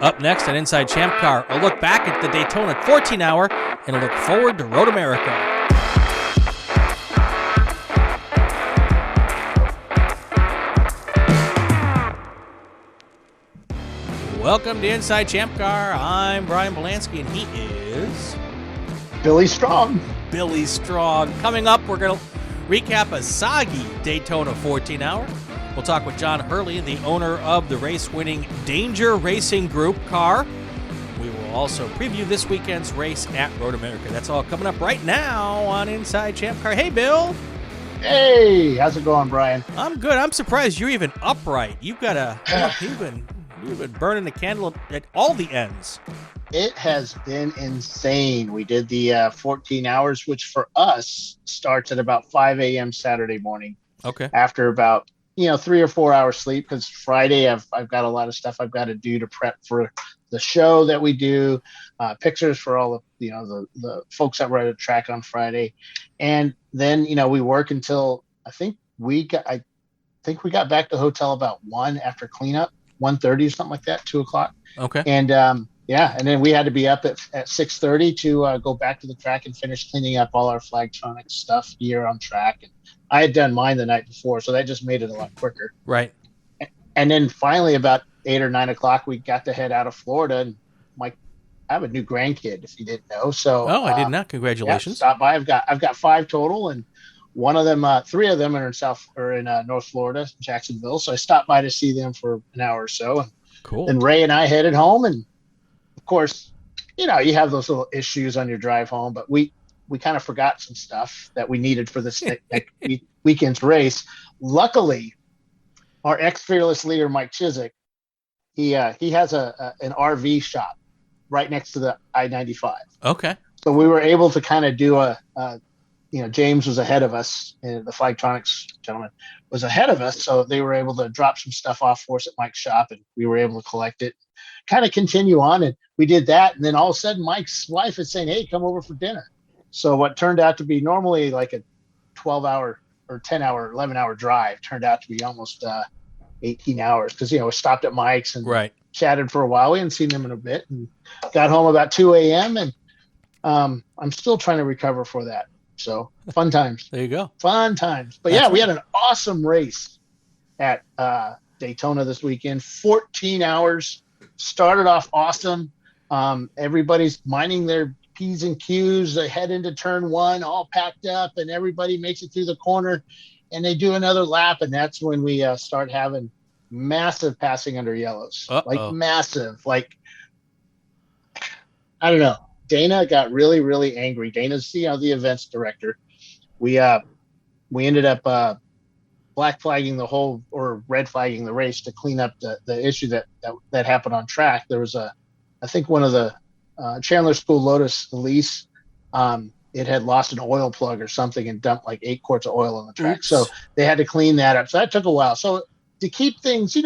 Up next on Inside Champ Car, a look back at the Daytona 14-hour and a look forward to Road America. Welcome to Inside Champ Car. I'm Brian Bielanski, and he is... Billy Strong. Billy Strong. Coming up, we're going to recap a soggy Daytona 14-hour. We'll talk with John Hurley, the owner of the race-winning Danger Racing Group car. We will also preview this weekend's race at Road America. That's all coming up right now on Inside Champ Car. Hey, Bill. Hey, how's it going, Brian? I'm good. I'm surprised you're even upright. You've been burning the candle at all the ends. It has been insane. We did the 14 hours, which for us starts at about 5 a.m. Saturday morning. Okay. After about 3 or 4 hours sleep, because Friday I've got a lot of stuff I've got to do to prep for the show that we do, pictures for all of the folks that were at the track on Friday, and then we work until I think we got back to the hotel about 1 after cleanup, 1:30 or something like that, 2 o'clock. Okay. And and then we had to be up at 6:30 to go back to the track and finish cleaning up all our Flagtronics stuff here on track. And I had done mine the night before, so that just made it a lot quicker. Right. And then finally, about 8 or 9 o'clock, we got to head out of Florida. And I have a new grandkid, if you didn't know. So I did not. Congratulations. Yeah, stop by. I've got 5 total, and one of them, 3 of them are in North Florida, Jacksonville. So I stopped by to see them for an hour or so. Cool. And Ray and I headed home, and of course, you have those little issues on your drive home, but we kind of forgot some stuff that we needed for this weekend's race. Luckily, our ex-fearless leader, Mike Chiswick, he has an RV shop right next to the I-95. Okay. So we were able to kind of do James was ahead of us, and the Flagtronics gentleman was ahead of us. So they were able to drop some stuff off for us at Mike's shop, and we were able to collect it, kind of continue on. And we did that. And then all of a sudden, Mike's wife is saying, "Hey, come over for dinner." So what turned out to be normally like a 12-hour or 10-hour, 11-hour drive turned out to be almost 18 hours because, we stopped at Mike's and chatted for a while. We hadn't seen them in a bit, and got home about 2 a.m. And I'm still trying to recover for that. So fun times. There you go. Fun times. But we had an awesome race at Daytona this weekend. 14 hours. Started off awesome. Everybody's minding their P's and Q's. They head into turn 1 all packed up, and everybody makes it through the corner, and they do another lap. And that's when we start having massive passing under yellows. Like massive. Like, I don't know. Dana got really, really angry. Dana's the events director. We ended up black flagging the whole, or red flagging the race to clean up the issue that happened on track. There was I think one of the Chandler School Lotus Elise, it had lost an oil plug or something and dumped like 8 quarts of oil on the track. Oops. So they had to clean that up. So that took a while. So to keep things,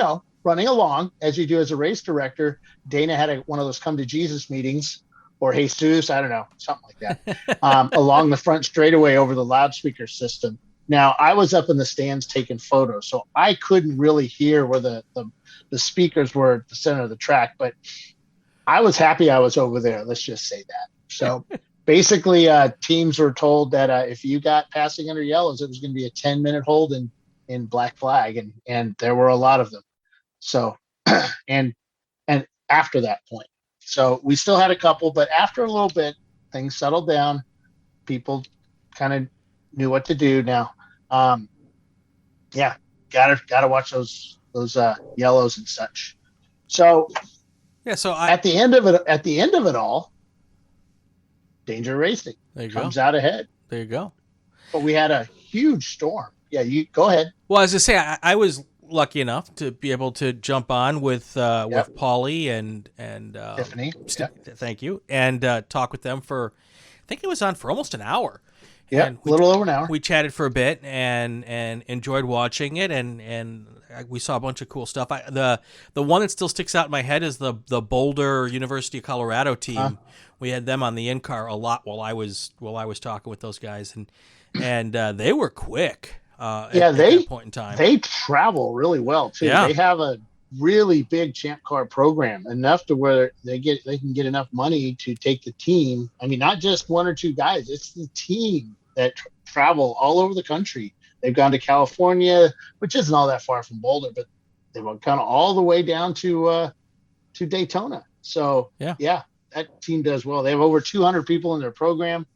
running along as you do as a race director, Dana had one of those come to Jesus meetings, or Jesus, I don't know, something like that, along the front straightaway over the loudspeaker system. Now, I was up in the stands taking photos, so I couldn't really hear where the speakers were at the center of the track, but I was happy I was over there. Let's just say that. So basically, teams were told that if you got passing under yellows, it was going to be a 10-minute hold in black flag, and there were a lot of them. So, and after that point. So we still had a couple, but after a little bit, things settled down. People kind of knew what to do now. Gotta watch those yellows and such. So at the end of it all, Danger Racing comes out ahead. There you go. But we had a huge storm. Yeah, you go ahead. Well, as I say, I was lucky enough to be able to jump on with Paulie and Bethany. Thank you, and talk with them for, I think it was on for almost an hour. Yeah, a little over an hour. We chatted for a bit and enjoyed watching it, and we saw a bunch of cool stuff. The one that still sticks out in my head is the Boulder University of Colorado team. We had them on the in-car a lot while I was talking with those guys, and they were quick. At that point in time, they travel really well too. Yeah. They have a really big ChampCar program, enough to where they can get enough money to take the team. I mean, not just one or two guys; it's the team that travel all over the country. They've gone to California, which isn't all that far from Boulder, but they went kind of all the way down to Daytona. So yeah, that team does well. They have over 200 people in their program.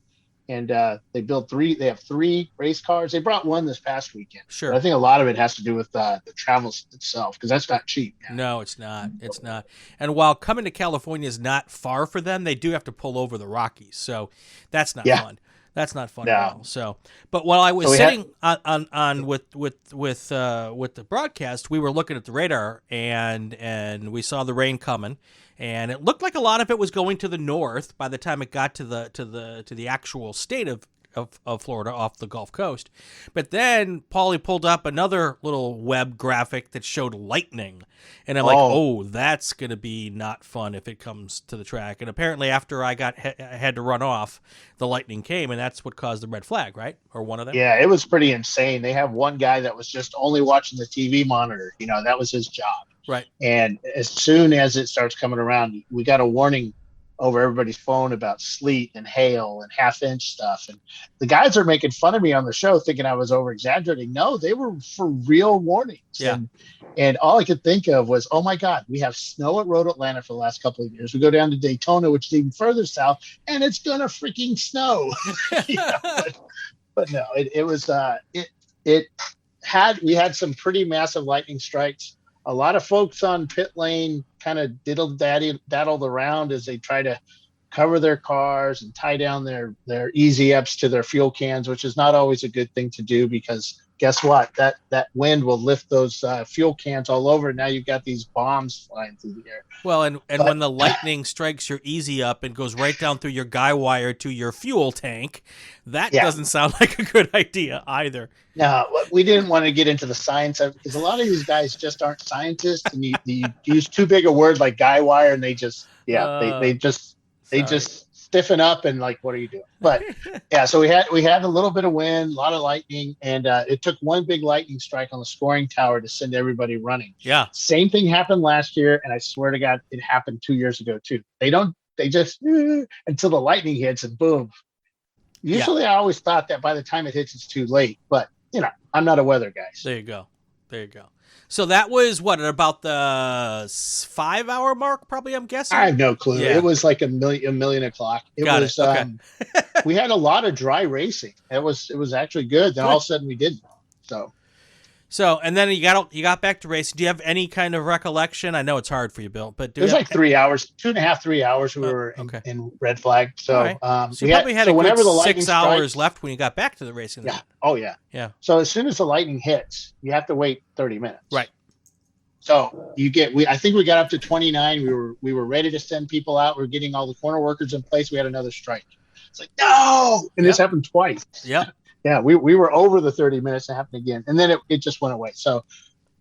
And they have 3 race cars. They brought one this past weekend. Sure. But I think a lot of it has to do with the travel itself, because that's not cheap. No, it's not. It's not. And while coming to California is not far for them, they do have to pull over the Rockies. So that's not fun. That's not fun at all. So, but while I was sitting on with the broadcast, we were looking at the radar and we saw the rain coming. And it looked like a lot of it was going to the north by the time it got to the actual state of Florida off the Gulf Coast. But then Paulie pulled up another little web graphic that showed lightning. And I'm like, oh, that's going to be not fun if it comes to the track. And apparently after I had to run off, the lightning came, and that's what caused the red flag, right? Or one of them? Yeah, it was pretty insane. They have one guy that was just only watching the TV monitor. That was his job. Right. And as soon as it starts coming around, we got a warning over everybody's phone about sleet and hail and half-inch stuff. And the guys are making fun of me on the show thinking I was over-exaggerating. No, they were for real warnings. Yeah. And all I could think of was, oh, my God, we have snow at Road Atlanta for the last couple of years. We go down to Daytona, which is even further south, and it's going to freaking snow. But no, we had some pretty massive lightning strikes. A lot of folks on pit lane kind of daddled around as they try to cover their cars and tie down their easy ups to their fuel cans, which is not always a good thing to do, because guess what? That wind will lift those fuel cans all over. Now you've got these bombs flying through the air. Well, and when the lightning strikes your easy up and goes right down through your guy wire to your fuel tank, that doesn't sound like a good idea either. No, we didn't want to get into the science of it, because a lot of these guys just aren't scientists, and you use too big a word like guy wire, and they just stiffen up and like, what are you doing? But yeah, so we had a little bit of wind, a lot of lightning, and it took one big lightning strike on the scoring tower to send everybody running. Yeah. Same thing happened last year, and I swear to God, it happened 2 years ago too. They just until the lightning hits and boom. Usually I always thought that by the time it hits, it's too late, but I'm not a weather guy. So. There you go. So that was what, at about the 5-hour mark, probably, I'm guessing? I have no clue. Yeah. It was like a million o'clock. Got it. Okay. We had a lot of dry racing. It was actually good. Then all of a sudden we didn't. So and then you got back to racing. Do you have any kind of recollection? I know it's hard for you, Bill, but it was like 3 hours, 2.5, 3 hours. We were in red flag. So, right. So you probably had a good 6 hours left when you got back to the racing. Yeah. Oh yeah. Yeah. So as soon as the lightning hits, you have to wait 30 minutes. Right. So I think we got up to 29. We were ready to send people out. We were getting all the corner workers in place. We had another strike. It's like, no. And this happened twice. Yeah. Yeah, we were over the 30 minutes. It happened again, and then it just went away. So,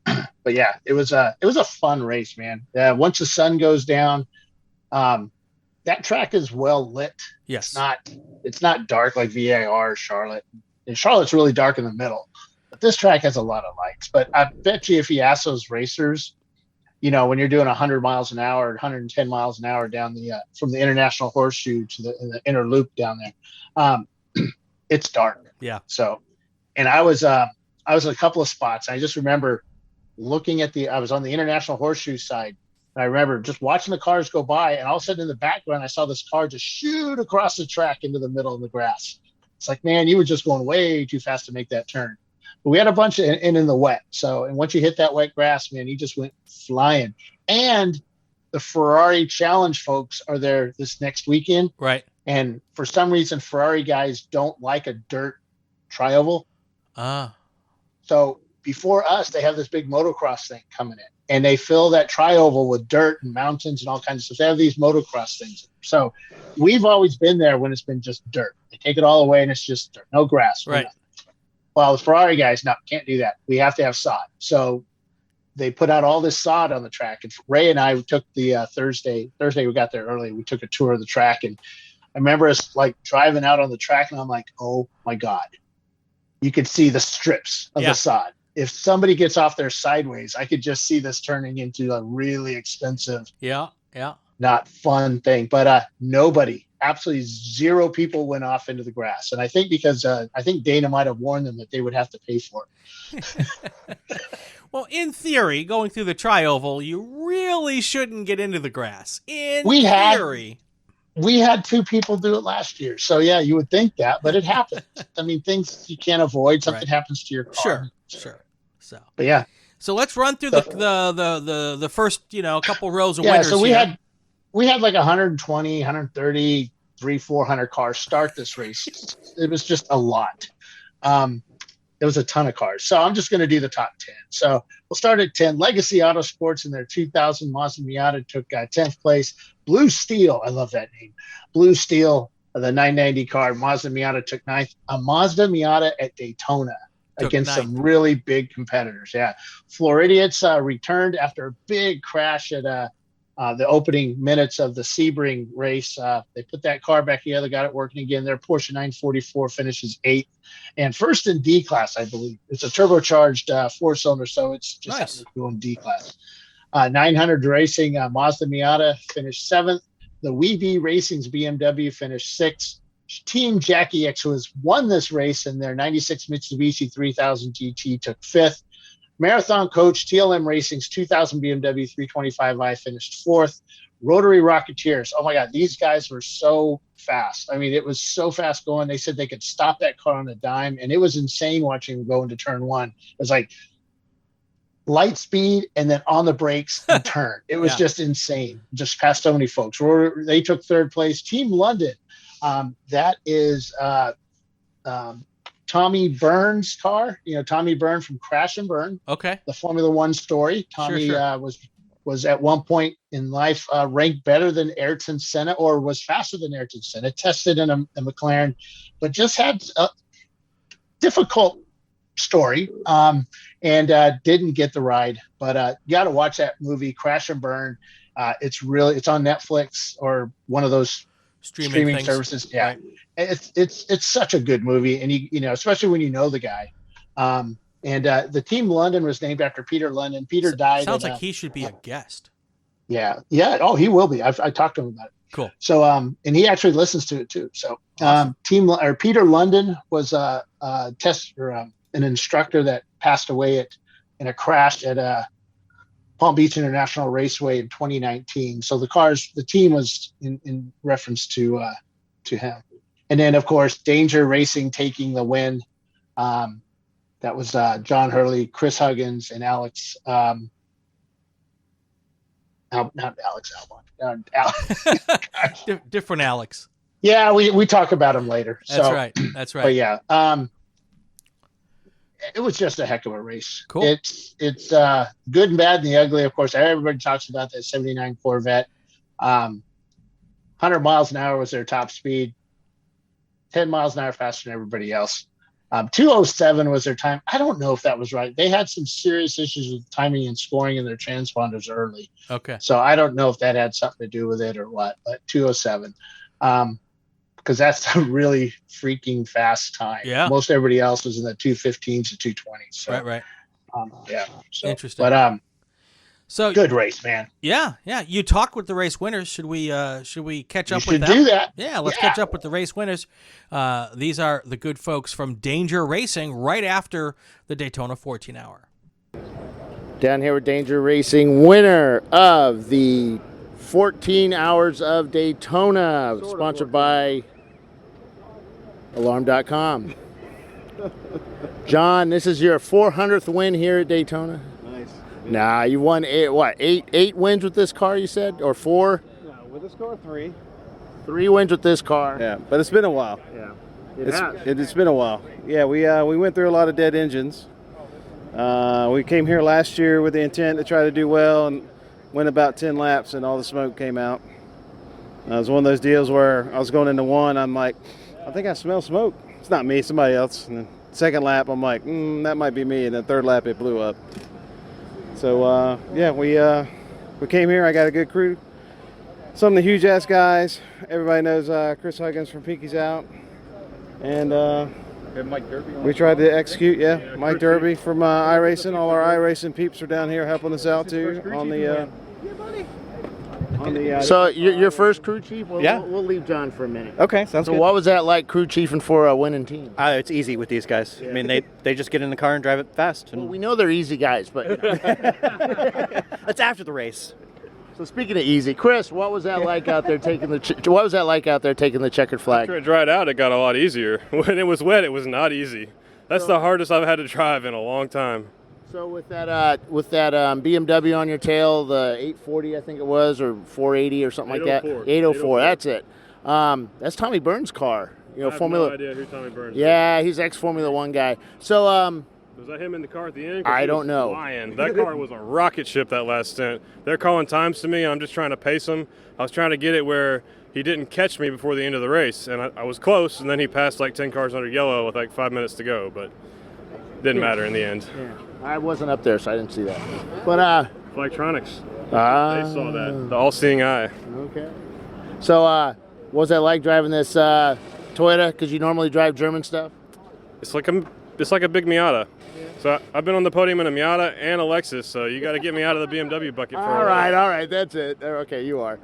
but yeah, it was a fun race, man. Once the sun goes down, that track is well lit. Yes, it's not dark like VIR or Charlotte. And Charlotte's really dark in the middle, but this track has a lot of lights. But I bet you if you ask those racers, when you're doing 100 miles an hour, 110 miles an hour down from the International Horseshoe to the inner loop down there, it's dark. Yeah. So, and I was in a couple of spots. I just remember looking at I was on the International Horseshoe side. And I remember just watching the cars go by, and all of a sudden in the background, I saw this car just shoot across the track into the middle of the grass. It's like, man, you were just going way too fast to make that turn. But we had a bunch in the wet. So, and once you hit that wet grass, man, you just went flying. And the Ferrari Challenge folks are there this next weekend. Right. And for some reason, Ferrari guys don't like a dirt tri-oval. So before us, they have this big motocross thing coming in, and they fill that tri-oval with dirt and mountains and all kinds of stuff. They have these motocross things. So we've always been there when it's been just dirt. They take it all away and it's just dirt, no grass. Right. Well, the Ferrari guys, no, can't do that. We have to have sod. So they put out all this sod on the track. And Ray and I took the Thursday we got there early. We took a tour of the track, and I remember us like driving out on the track, and I'm like, oh my God. You could see the strips of the sod. if somebody gets off there sideways, I could just see this turning into a really expensive, not fun thing. But nobody, absolutely zero people went off into the grass. And I think because I think Dana might have warned them that they would have to pay for it. Well, in theory, going through the tri-oval, you really shouldn't get into the grass. In theory. We had 2 people do it last year. So, yeah, you would think that, but it happens. I mean, things you can't avoid. Something happens to your car. Sure. So, but yeah. So let's run through the first, couple rows of winners. So we had like 120, 130, 400 cars start this race. It was just a lot. It was a ton of cars. So I'm just going to do the top 10. So we'll start at 10. Legacy Autosports in their 2000 Mazda Miata took 10th place. Blue Steel, I love that name. Blue Steel, the 990 car. Mazda Miata took 9th. A Mazda Miata at Daytona against some really big competitors. Yeah. Floridians returned after a big crash at the opening minutes of the Sebring race. They put that car back together, got it working again. Their Porsche 944 finishes 8th and first in D class, I believe. It's a turbocharged 4-cylinder, so it's just doing D class. 900 Racing, Mazda Miata finished 7th. The WeBe Racing's BMW finished 6th. Team Jackie X, who has won this race in their 96 Mitsubishi 3000 GT, took 5th. Marathon Coach TLM Racing's 2000 BMW 325i finished 4th. Rotary Rocketeers, oh my God, these guys were so fast. I mean, it was so fast going. They said they could stop that car on a dime, and it was insane watching them go into turn 1. It was like light speed and then on the brakes and turn. It was just insane. Just passed so many folks. They took 3rd place. Team London, that is Tommy Byrne's car. Tommy Byrne from Crash and Burn. Okay. The Formula One story. Tommy was at one point in life ranked better than Ayrton Senna, or was faster than Ayrton Senna. Tested in a McLaren, but just had a difficult story and didn't get the ride. But you got to watch that movie, Crash and Burn. It's on Netflix or one of those streaming services. Yeah. Right. It's such a good movie, and especially when you know the guy. And the Team London was named after Peter London. Peter died. Sounds like he should be a guest. Yeah. Oh, he will be. I talked to him about it. Cool. So and he actually listens to it too. So awesome. Peter London was a an instructor that passed away in a crash at Palm Beach International Raceway in 2019. So the team was in reference to him. And then, of course, Danger Racing taking the win. That was John Hurley, Chris Huggins, and Alex. Not Alex Albon. Different Alex. Yeah, we talk about him later. That's right. But yeah, it was just a heck of a race. Cool. It's good and bad and the ugly. Of course, everybody talks about that 79 Corvette. 100 miles an hour was their top speed. 10 miles an hour faster than everybody else. 207 was their time. I don't know if that was right. They had some serious issues with timing and scoring in their transponders early. Okay. So I don't know if that had something to do with it or what, but 207. Because that's a really freaking fast time. Yeah. Most everybody else was in the 215s to 220s. So, right. Yeah. So, interesting. But so good race, man. Yeah. You talk with the race winners. Should we catch up with them? You should do that. Yeah, let's catch up with the race winners. These are the good folks from Danger Racing right after the Daytona 14-hour. Down here with Danger Racing, winner of the 14 Hours of Daytona, sponsored by Alarm.com. John, this is your 400th win here at Daytona. Nice. Nah, you won eight wins with this car, you said? Or 4? No, with this car, 3. 3 wins with this car. Yeah, but it's been a while. Yeah. It's been a while. Yeah, we went through a lot of dead engines. We came here last year with the intent to try to do well and went about 10 laps and all the smoke came out. It was one of those deals where I was going into one, I'm like, I think I smell smoke. It's not me, somebody else. And then second lap, I'm like, that might be me. And then third lap, it blew up. So, we came here. I got a good crew. Some of the huge-ass guys. Everybody knows Chris Huggins from Pinky's Out. And We tried to execute, Mike Derby from iRacing. All our iRacing peeps are down here helping us out too on the. So your first crew chief? Well, Yeah. We'll leave John for a minute. Okay, sounds So good. what was that like, crew chiefing for a winning team? It's easy with these guys. I mean, they just get in the car and drive it fast. And Well, we know they're easy guys, but that's after the race. so speaking of easy, Chris, what was that like out there taking the checkered flag? After it dried out, it got a lot easier. When it was wet, it was not easy. That's the hardest I've had to drive in a long time. So with that BMW on your tail, the 840 I think it was, or 480 or something like that. 804. That's it. That's Tommy Burns' car. I have Formula. no idea who Tommy Burns is. Yeah, he's ex-Formula One guy. So Was that him in the car at the end? 'Cause I he don't was know. flying. That car was a rocket ship that last stint. They're calling times to me. I'm just trying to pace him. I was trying to get it where he didn't catch me before the end of the race, and I was close, and then he passed like 10 cars under yellow with like 5 minutes to go, but didn't matter in the end. yeah, I wasn't up there, so I didn't see that. But Electronics. They saw that. The all-seeing eye. Okay. So what was that like driving this Toyota? Because you normally drive German stuff. It's like a big Miata. So I've been on the podium in a Miata and a Lexus, so you got to get me out of the BMW bucket for All right, that's it. Okay, you are.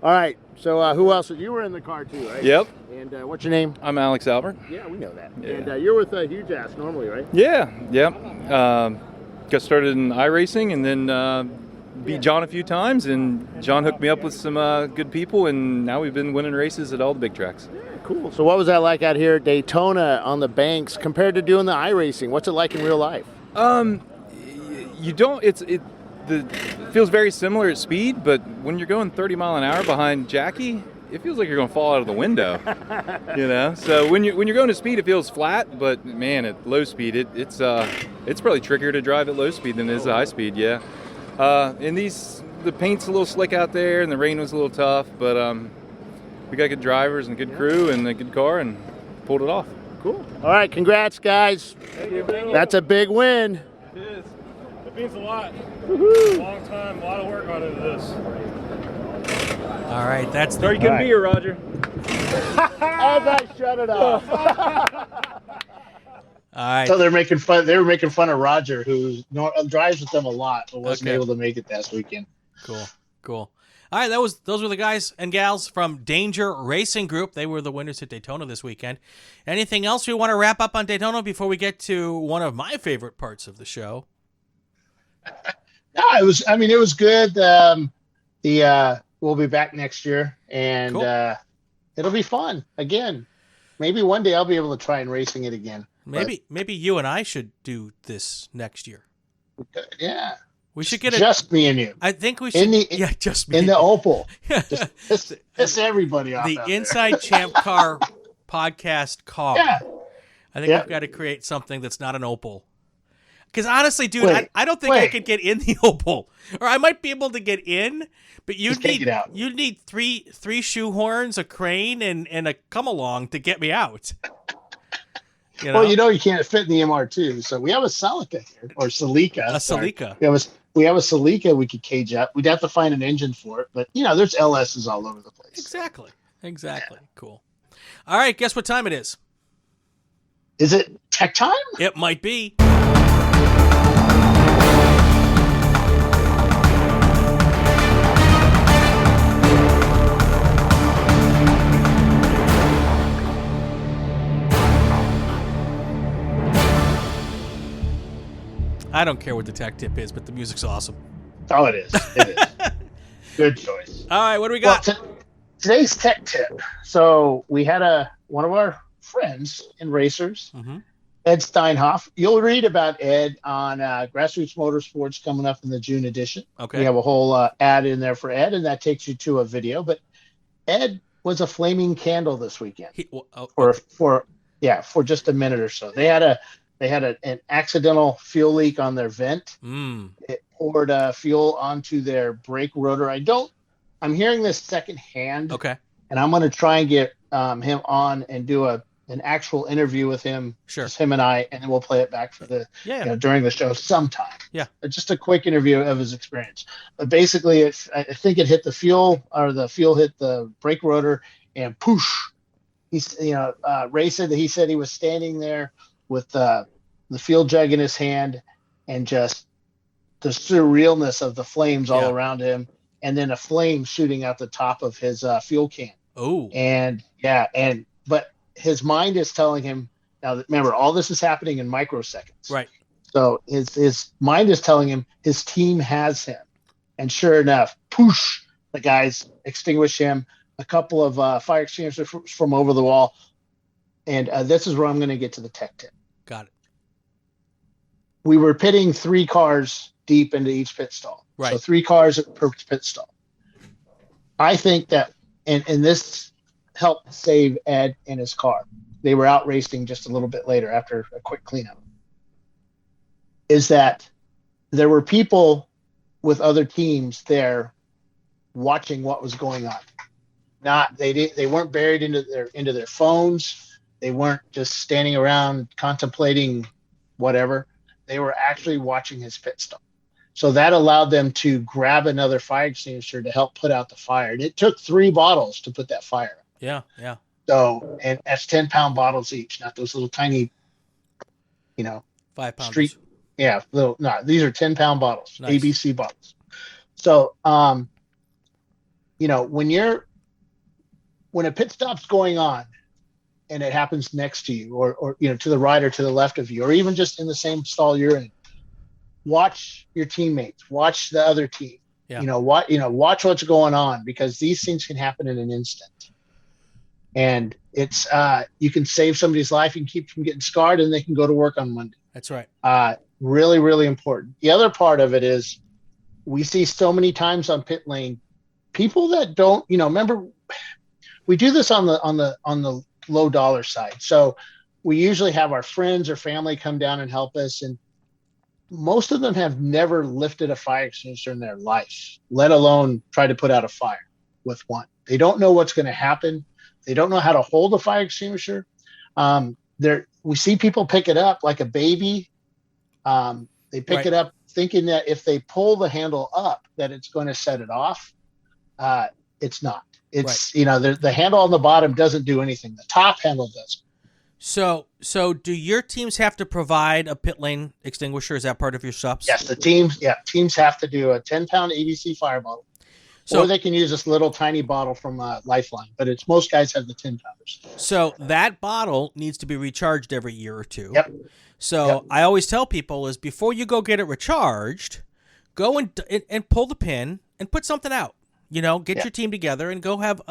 All right, so who else? You were in the car too, right? Yep. And what's your name? I'm Alex Albert. Yeah, we know that. Yeah. And you're with Huge Ass normally, right? Yeah, yep. Got started in iRacing and then beat John a few times, and John hooked me up with some good people, and now we've been winning races at all the big tracks. Yeah, cool. So what was that like out here at Daytona on the banks compared to doing the iRacing? What's it like in real life? You don't. It feels very similar at speed, but when you're going 30 mile an hour behind Jackie, it feels like you're going to fall out of the window. So when you're going to speed, it feels flat, but man, at low speed, it's probably trickier to drive at low speed than it is at high speed. Yeah. And the paint's a little slick out there, and the rain was a little tough, but we got good drivers and a good crew and a good car, and pulled it off. Cool. All right, congrats, guys. That's a big win. It is. It means a lot. A long time, a lot of work on into this. All right, that's Sorry you couldn't be here, Roger. As I shut it off. All right. So they were making fun of Roger, who drives with them a lot, but wasn't able to make it this weekend. Cool. All right, those were the guys and gals from Danger Racing Group. They were the winners at Daytona this weekend. Anything else we want to wrap up on Daytona before we get to one of my favorite parts of the show? No, it was good. We'll be back next year, and Cool. It'll be fun again. Maybe one day I'll be able to try and racing it again. Maybe you and I should do this next year. Yeah, We should get just me and you. I think we should. Just me. In the Opal. Yeah. Just piss everybody off. The out there. Inside ChampCar podcast car. Yeah. I think we've got to create something that's not an Opal. Because honestly, dude, I don't think I could get in the Opal, or I might be able to get in, but you'd need three shoehorns, a crane, and a come along to get me out. Well, you can't fit in the MR2, so we have a Celica here, or Celica. A Celica. We have a Celica we could cage up. We'd have to find an engine for it, but there's LSs all over the place. Exactly. Cool. All right, guess what time it is? Is it tech time? It might be. I don't care what the tech tip is, but the music's awesome. Oh, it is. Good choice. All right, what do we got? Well, today's tech tip. So we had one of our friends and racers, Ed Steinhoff. You'll read about Ed on Grassroots Motorsports coming up in the June edition. Okay. We have a whole ad in there for Ed, and that takes you to a video. But Ed was a flaming candle this weekend for just a minute or so. They had an accidental fuel leak on their vent. It poured fuel onto their brake rotor. I'm hearing this secondhand. Okay. And I'm going to try and get him on and do an actual interview with him. Sure. Just him and I, and then we'll play it back for during the show sometime. Yeah. Just a quick interview of his experience. But basically, I think it hit the fuel, or the fuel hit the brake rotor, and poosh, Ray said that he said he was standing there with the fuel jug in his hand, and just the surrealness of the flames all around him, and then a flame shooting out the top of his fuel can. Oh, but his mind is telling him, now remember, all this is happening in microseconds. right. So his mind is telling him his team has him. And sure enough, poosh, the guys extinguish him. A couple of fire extinguishers from over the wall. And this is where I'm going to get to the tech tip. Got it. We were pitting 3 cars deep into each pit stall. Right. So 3 cars per pit stall. I think that, and this helped save Ed and his car. They were out racing just a little bit later after a quick cleanup. Is that there were people with other teams there watching what was going on. They weren't buried into their phones. They weren't just standing around contemplating whatever. They were actually watching his pit stop. So that allowed them to grab another fire extinguisher to help put out the fire. And it took 3 bottles to put that fire out. Yeah, yeah. So, and that's 10-pound bottles each, not those little tiny, 5 pounds. street. Yeah, these are 10-pound bottles, Nice. ABC bottles. So, when a pit stop's going on and it happens next to you or to the right or to the left of you, or even just in the same stall you're in, watch your teammates, watch the other team. Yeah. Watch what's going on, because these things can happen in an instant. And it's you can save somebody's life, you can keep from getting scarred, and they can go to work on Monday. That's right. Really, really important. The other part of it is we see so many times on pit lane, people that don't, remember, we do this on the low dollar side. So we usually have our friends or family come down and help us. And most of them have never lifted a fire extinguisher in their life, let alone try to put out a fire with one. They don't know what's going to happen. They don't know how to hold a fire extinguisher. We see people pick it up like a baby. They pick Right. it up thinking that if they pull the handle up, that it's going to set it off. It's not. It's, the handle on the bottom doesn't do anything. The top handle does. So do your teams have to provide a pit lane extinguisher? Is that part of your subs? Yes, teams have to do a 10-pound ABC fire bottle. So or they can use this little tiny bottle from Lifeline, but most guys have the 10-pounders. So that bottle needs to be recharged every year or 2. Yep. So I always tell people is before you go get it recharged, go and pull the pin and put something out. Get your team together and go have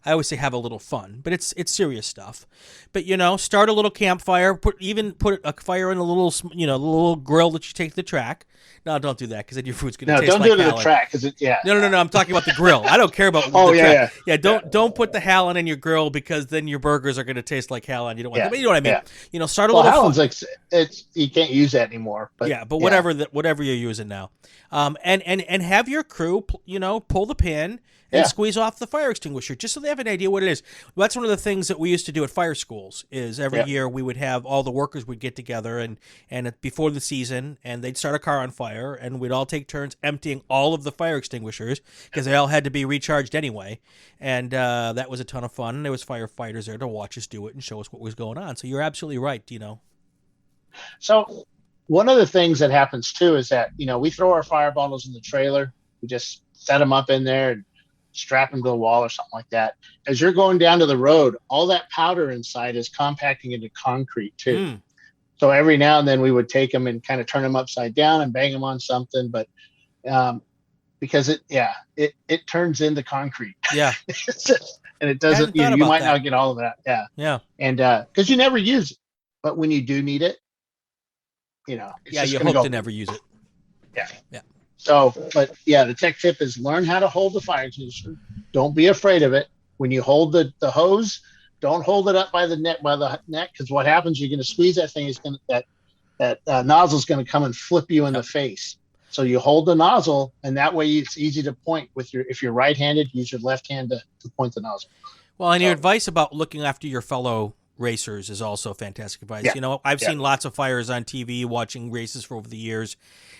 I always say have a little fun, but it's serious stuff. But start a little campfire, put a fire in a little little grill that you take to the track. No, don't do that, because then your food's going to taste like No, don't do it Halon. to the track, because No, I'm talking about the grill. I don't care about the track. Yeah, don't put the Halon in your grill, because then your burgers are going to taste like Halon. You don't want that. But you know what I mean? Yeah. Start a little Halon's you can't use that anymore. But but whatever you're using now. And have your crew, pull the pin and squeeze off the fire extinguisher, just so they have an idea what it is. Well, that's one of the things that we used to do at fire schools. Is every year we would have all the workers would get together and before the season, and they'd start a car on fire, and we'd all take turns emptying all of the fire extinguishers, because they all had to be recharged anyway. And that was a ton of fun. There was firefighters there to watch us do it and show us what was going on. So you're absolutely right, So one of the things that happens too is that, we throw our fire bottles in the trailer. We just set them up in there and strap them to the wall or something like that. As you're going down to the road, all that powder inside is compacting into concrete too. So every now and then we would take them and kind of turn them upside down and bang them on something. But because it turns into concrete. Yeah. And it doesn't, you might not get all of that. Yeah. Yeah. And because you never use it, but when you do need it, you hope to never use it. Yeah. Yeah. So, but the tech tip is learn how to hold the fire extinguisher. Don't be afraid of it. When you hold the hose, don't hold it up by the neck, because what happens, you're going to squeeze that thing. That nozzle is going to come and flip you in the face. So you hold the nozzle, and that way it's easy to point if you're right-handed, use your left hand to point the nozzle. Well, and your advice about looking after your fellow racers is also fantastic advice. Yeah. I've seen lots of fires on TV, watching races for over the years,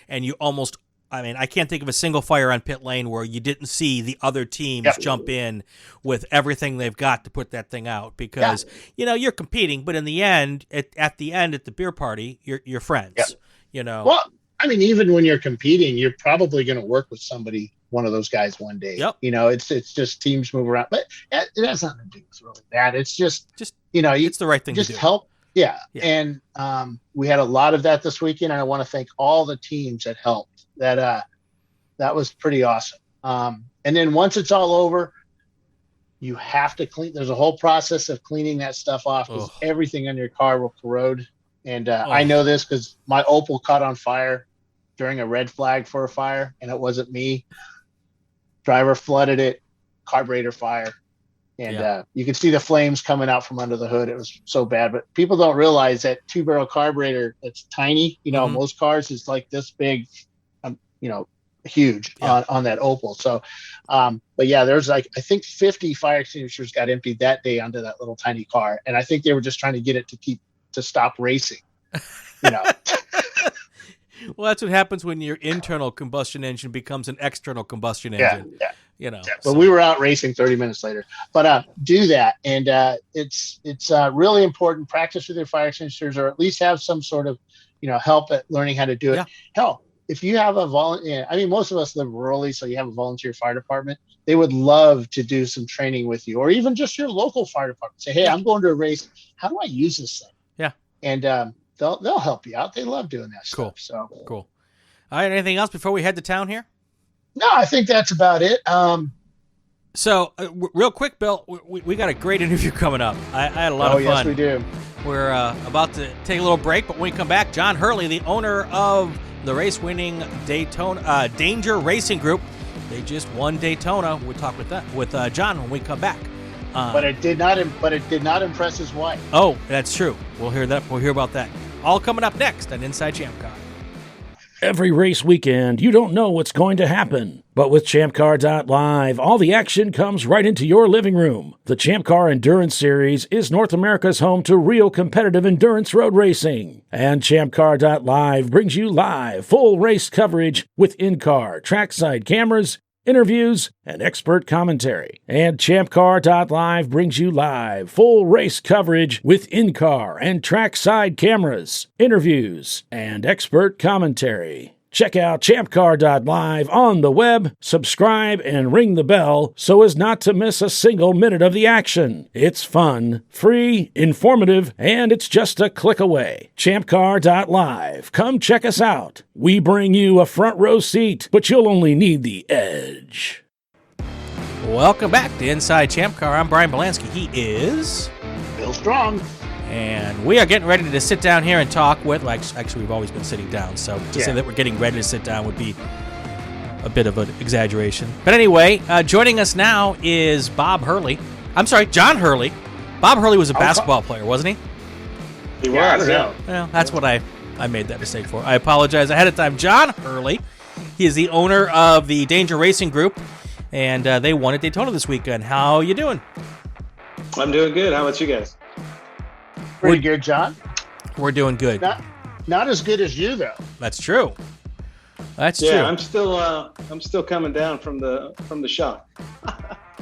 and you almost I mean, I can't think of a single fire on pit lane where you didn't see the other teams jump in with everything they've got to put that thing out because, you're competing, but in the end, at the beer party, you're friends, Well, I mean, even when you're competing, you're probably going to work with one of those guys one day. Yep. It's just teams move around, but it has nothing to do with really that. It's just it's the right thing to do. Just help. Yeah. And we had a lot of that this weekend, and I want to thank all the teams that helped. That was pretty awesome. And then once it's all over, you have to clean. There's a whole process of cleaning that stuff off because everything on your car will corrode. And I know this because my Opel caught on fire during a red flag for a fire, and it wasn't me. Driver flooded it, carburetor fire. And you can see the flames coming out from under the hood. It was so bad. But people don't realize that 2-barrel carburetor that's tiny, most cars is like this big, huge on that Opel. So, but there's I think 50 fire extinguishers got emptied that day onto that little tiny car. And I think they were just trying to get it to stop racing, Well, that's what happens when your internal combustion engine becomes an external combustion engine. But we were out racing 30 minutes later. But do that, and it's really important. Practice with your fire extinguishers, or at least have some sort of help at learning how to do it. Hell, if you have a volunteer, most of us live rurally, so you have a volunteer fire department. They would love to do some training with you, or even just your local fire department. Say, hey, I'm going to a race. How do I use this thing? Yeah, and they'll help you out. They love doing that stuff. So cool. All right, anything else before we head to town here? No, I think that's about it. So, real quick, Bill, we got a great interview coming up. I had a lot of fun. Yes, we do. We're about to take a little break, but when we come back, John Hurley, the owner of the race-winning Daytona Danger Racing Group, they just won Daytona. We'll talk with John when we come back. But it did not impress his wife. Oh, that's true. We'll hear that. We'll hear about that. All coming up next on Inside ChampCar. Every race weekend, you don't know what's going to happen. But with ChampCar.live, all the action comes right into your living room. The ChampCar Endurance Series is North America's home to real competitive endurance road racing. And ChampCar.live brings you live, full race coverage with in-car, trackside cameras, interviews, and expert commentary. And ChampCar.live brings you live, full race coverage with in-car and trackside cameras, interviews, and expert commentary. Check out ChampCar.live on the web, subscribe, and ring the bell so as not to miss a single minute of the action. It's fun, free, informative, and it's just a click away. ChampCar.live. Come check us out. We bring you a front row seat, but you'll only need the edge. Welcome back to Inside Champ Car. I'm Brian Bielanski. He is Bill Strong. And we are getting ready to sit down here and talk with, actually we've always been sitting down, so to say that we're getting ready to sit down would be a bit of an exaggeration. But anyway, joining us now is John Hurley. Bob Hurley was a basketball player, wasn't he? He was, yeah. Well, that's what I made that mistake for. I apologize ahead of time. John Hurley, he is the owner of the Danger Racing Group, and they won at Daytona this weekend. How you doing? I'm doing good. How about you guys? Pretty good, John. We're doing good. Not as good as you, though. That's true. That's true. Yeah, I'm still coming down from the shock,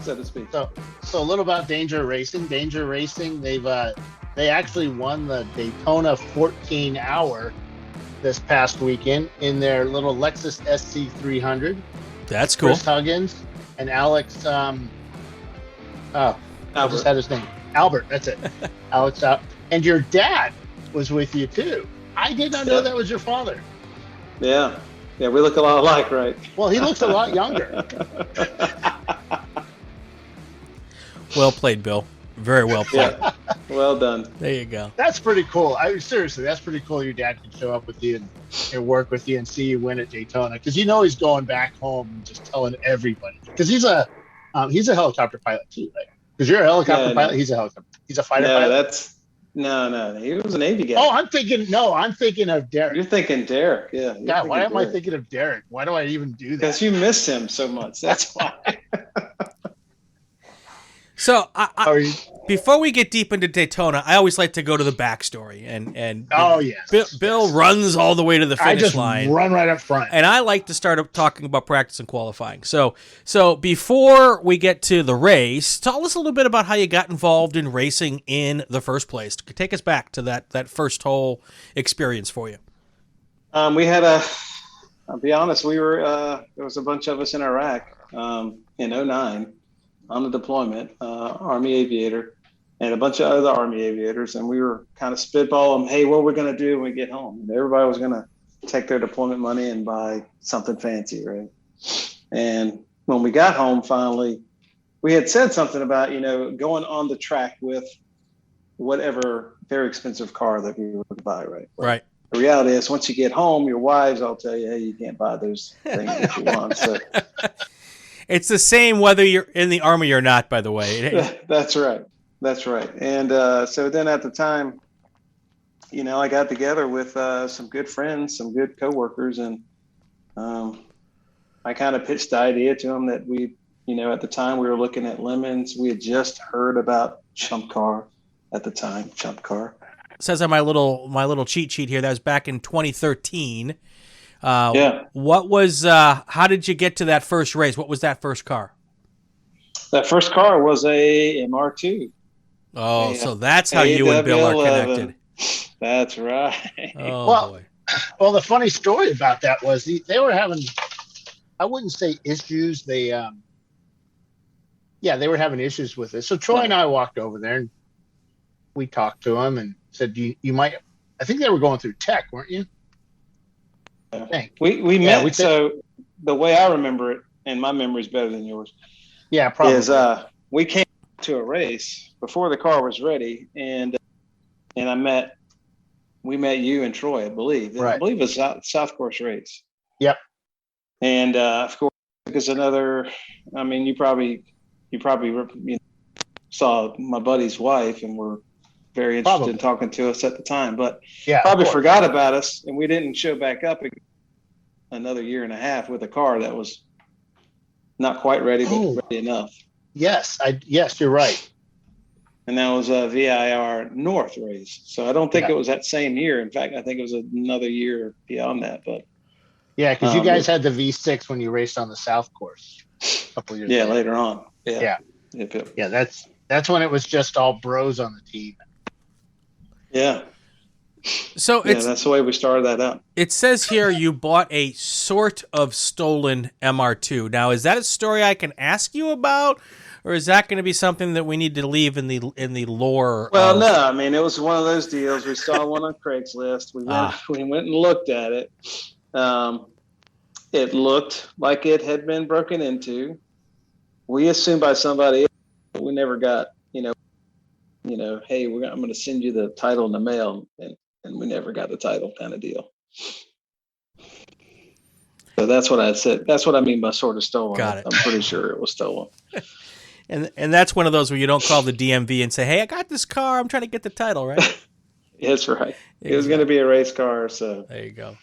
so to speak. So a little about Danger Racing. Danger Racing, they actually won the Daytona 14-hour this past weekend in their little Lexus SC300. That's cool. Chris Huggins and Alex. I just had his name. Albert. That's it. Alex. And your dad was with you too. I did not know that was your father. Yeah, we look a lot alike, right? Well, he looks a lot younger. Well played, Bill. Very well played. Yeah. Well done. There you go. That's pretty cool. Seriously, that's pretty cool. Your dad can show up with you and work with you and see you win at Daytona, because he's going back home and just telling everybody. Because he's a helicopter pilot too, right? Because you're a helicopter pilot. He's a fighter pilot. No. He was a Navy guy. Oh, I'm thinking of Derek. You're thinking Derek, yeah. God, why am I thinking of Derek? Why do I even do that? Because you miss him so much. That's why. So, Before we get deep into Daytona, I always like to go to the backstory, and Oh yes, Bill runs all the way to the I finish just line. run right up front. And I like to start up talking about practice and qualifying. So before we get to the race, tell us a little bit about how you got involved in racing in the first place. Take us back to that first whole experience for you. We had I'll be honest, we were, there was a bunch of us in Iraq in 2009 on the deployment, Army aviator, and a bunch of other Army aviators. And we were kind of spitballing, hey, what we're going to do when we get home. And everybody was going to take their deployment money and buy something fancy, right? And when we got home, finally, we had said something about, going on the track with whatever very expensive car that we were to buy, right? Right. The reality is, once you get home, your wives all tell you, hey, you can't buy those things if you want. So it's the same whether you're in the Army or not, by the way. That's right. That's right. And so then at the time, I got together with some good friends, some good coworkers, and I kind of pitched the idea to them that we, at the time we were looking at lemons. We had just heard about ChampCar at the time, ChampCar. It says on my little cheat sheet here that was back in 2013. Yeah. What was? How did you get to that first race? What was that first car? That first car was a MR2. Oh, so that's how you and Bill are connected. That's right. Oh, boy. Well, the funny story about that was they were having, I wouldn't say issues. They were having issues with it. So Troy and I walked over there and we talked to them and said, you might, I think they were going through tech, weren't you? I think. We met. So the way I remember it, and my memory is better than yours. Yeah, probably. Is we came to a race before the car was ready, and we met you and Troy, I believe. Right. I believe it was South Course race. Yep. And of course, because another, I mean, you probably saw my buddy's wife and were very interested in talking to us at the time, but probably forgot about us, and we didn't show back up another year and a half with a car that was not quite ready, but ready enough. Yes, you're right. And that was a VIR North race. So I don't think it was that same year. In fact, I think it was another year beyond that. But yeah, because you guys had the V6 when you raced on the South Course a couple years later. Later on. Yeah. Yeah, that's when it was just all bros on the team. Yeah. So that's the way we started that up. It says here you bought a sort of stolen MR2. Now, is that a story I can ask you about, or is that going to be something that we need to leave in the lore? Well, no. I mean, it was one of those deals. We saw one on Craigslist. We went and looked at it. It looked like it had been broken into. We assumed by somebody else, but we never got, hey, I'm going to send you the title in the mail, and we never got the title kind of deal. So that's what I said. That's what I mean by sort of stolen. Got it. I'm pretty sure it was stolen. And that's one of those where you don't call the DMV and say, hey, I got this car. I'm trying to get the title, right? That's right. It was going to be a race car. So there you go.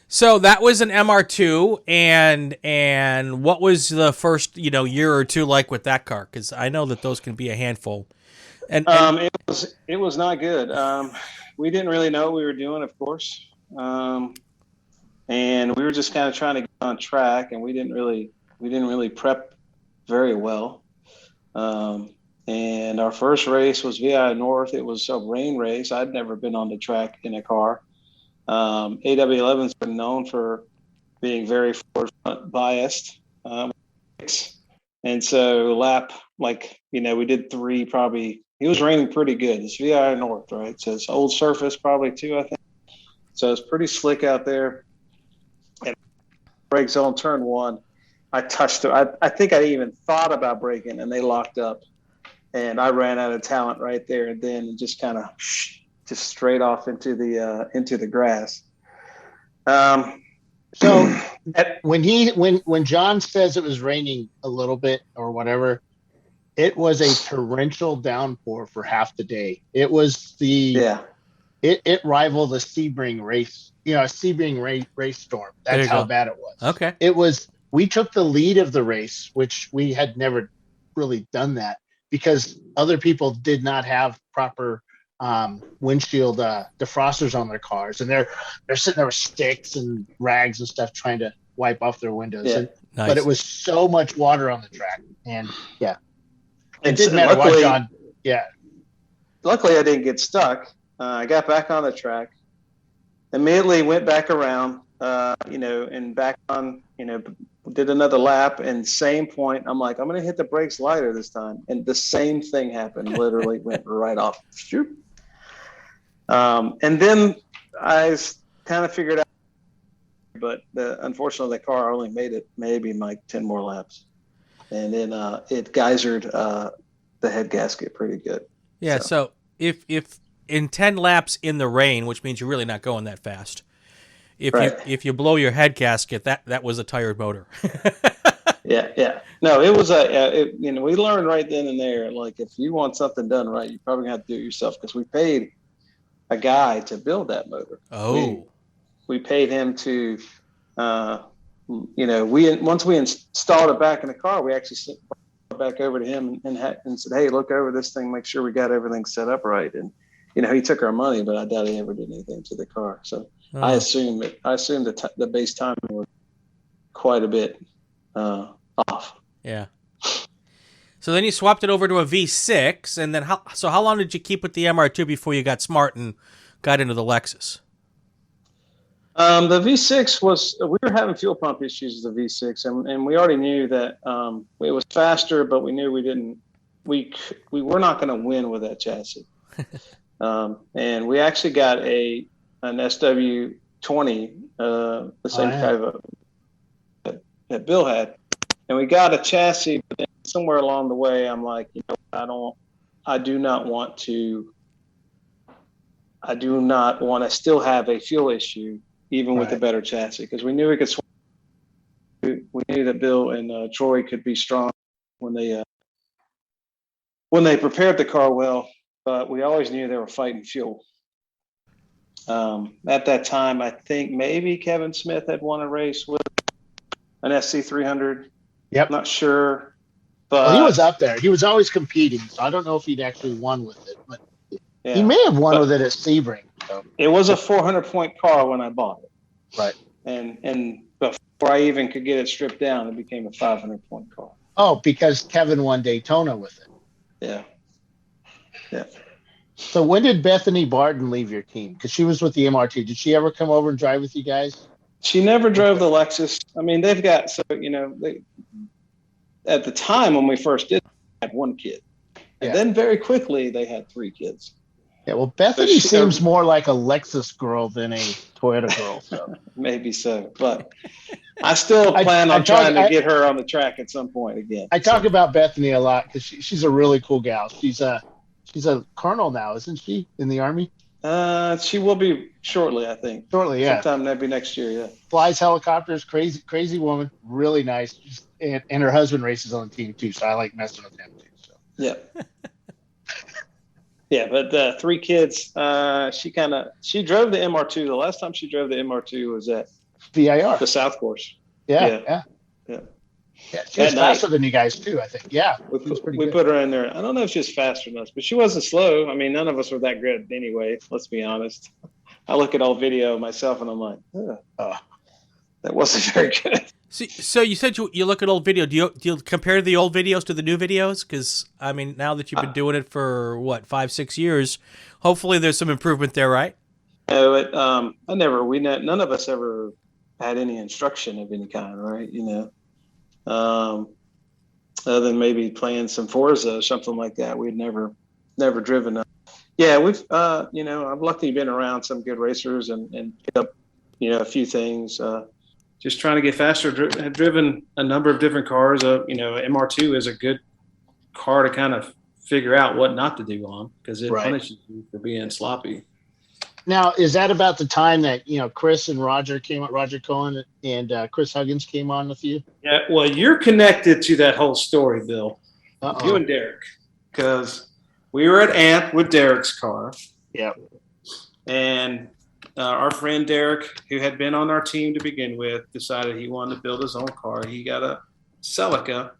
So that was an MR2, and what was the first year or two like with that car? Because I know that those can be a handful. And it was not good. We didn't really know what we were doing, of course, and we were just kind of trying to get on track, and we didn't really prep very well. And our first race was VI North. It was a rain race. I'd never been on the track in a car. AW11's been known for being very forefront biased. And so we did three probably. It was raining pretty good. It's VI North, right? So it's old surface probably too, I think. So it's pretty slick out there. And brakes on turn one. I touched it. I think I even thought about braking, and they locked up. And I ran out of talent right there and then, just kind of just straight off into the grass. So when John says it was raining a little bit or whatever, it was a torrential downpour for half the day. It was it rivaled the Sebring race, Sebring race storm. That's how bad it was. Okay. We took the lead of the race, which we had never really done that. because other people did not have proper windshield defrosters on their cars, and they're sitting there with sticks and rags and stuff trying to wipe off their windows. Yeah. And, Nice. But it was so much water on the track, and it And didn't matter what, John. Yeah. Luckily, I didn't get stuck. I got back on the track, immediately went back around, and back on, did another lap, and same point. I'm like, I'm going to hit the brakes lighter this time. And the same thing happened, literally went right off. And then I kind of figured out, but unfortunately, the car only made it maybe like 10 more laps. And then it geysered the head gasket pretty good. Yeah, so if in 10 laps in the rain, which means you're really not going that fast, if you blow your head gasket, that was a tired motor. Yeah. No, it was we learned right then and there, like, if you want something done right, you probably have to do it yourself, because we paid a guy to build that motor. Oh. We paid him to, once we installed it back in the car, we actually sent it back over to him and said, hey, look over this thing, make sure we got everything set up right. And, he took our money, but I doubt he ever did anything to the car. So I assumed the base timing was quite a bit off. Yeah. So then you swapped it over to a V6, and then how long did you keep with the MR2 before you got smart and got into the Lexus? The V6 we were having fuel pump issues with the V6, and we already knew that it was faster, but we knew we were not going to win with that chassis. And we actually got an SW20, the same kind of that Bill had, and we got a chassis. But then somewhere along the way, I'm like, I do not want to still have a fuel issue, even with the better chassis, because we knew we could. We knew that Bill and Troy could be strong when they prepared the car well, but we always knew they were fighting fuel. At that time, I think maybe Kevin Smith had won a race with an SC300. Yep. I'm not sure, but he was up there. He was always competing, so I don't know if he'd actually won with it, but he may have won with it at Sebring. So. It was a 400-point car when I bought it. Right. And before I even could get it stripped down, it became a 500-point car. Oh, because Kevin won Daytona with it. Yeah. So when did Bethany Barton leave your team? Because she was with the MR2. Did she ever come over and drive with you guys? She never drove the Lexus. I mean, they've got, at the time when we first did, they had one kid. And then very quickly, they had 3 kids. Yeah, well, Bethany seems more like a Lexus girl than a Toyota girl. So. Maybe so. But I still plan on trying to get her on the track at some point again. I talk about Bethany a lot because she's a really cool gal. She's a colonel now, isn't she, in the Army? She will be shortly, I think. Shortly, yeah. Sometime maybe next year, yeah. Flies helicopters, crazy woman, really nice. And her husband races on the team too, so I like messing with him too. So. Yeah. Yeah, but 3 kids. She drove the MR2. The last time she drove the MR2 was at VIR, the South Course. Yeah. She was faster than you guys too, I think. Yeah, we put her in there. I don't know if she was faster than us, but she wasn't slow. I mean, none of us were that good anyway. Let's be honest. I look at old video myself, and I'm like, that wasn't very good. So you said you look at old video. Do you compare the old videos to the new videos? Because I mean, now that you've been doing it for 5-6 years, hopefully there's some improvement there, right? No, none of us ever had any instruction of any kind, right? Other than maybe playing some Forza or something like that. We'd never driven up. Yeah, we've I've luckily been around some good racers and picked up a few things. Just trying to get faster. Have driven a number of different cars. MR2 is a good car to kind of figure out what not to do on, because it punishes you for being sloppy. Now, is that about the time that Chris and Roger came on? Roger Cohen and Chris Huggins came on with you? Yeah. Well, you're connected to that whole story, Bill. Uh-oh. You and Derek, because we were at AMP with Derek's car. Yeah. And our friend Derek, who had been on our team to begin with, decided he wanted to build his own car. He got a Celica,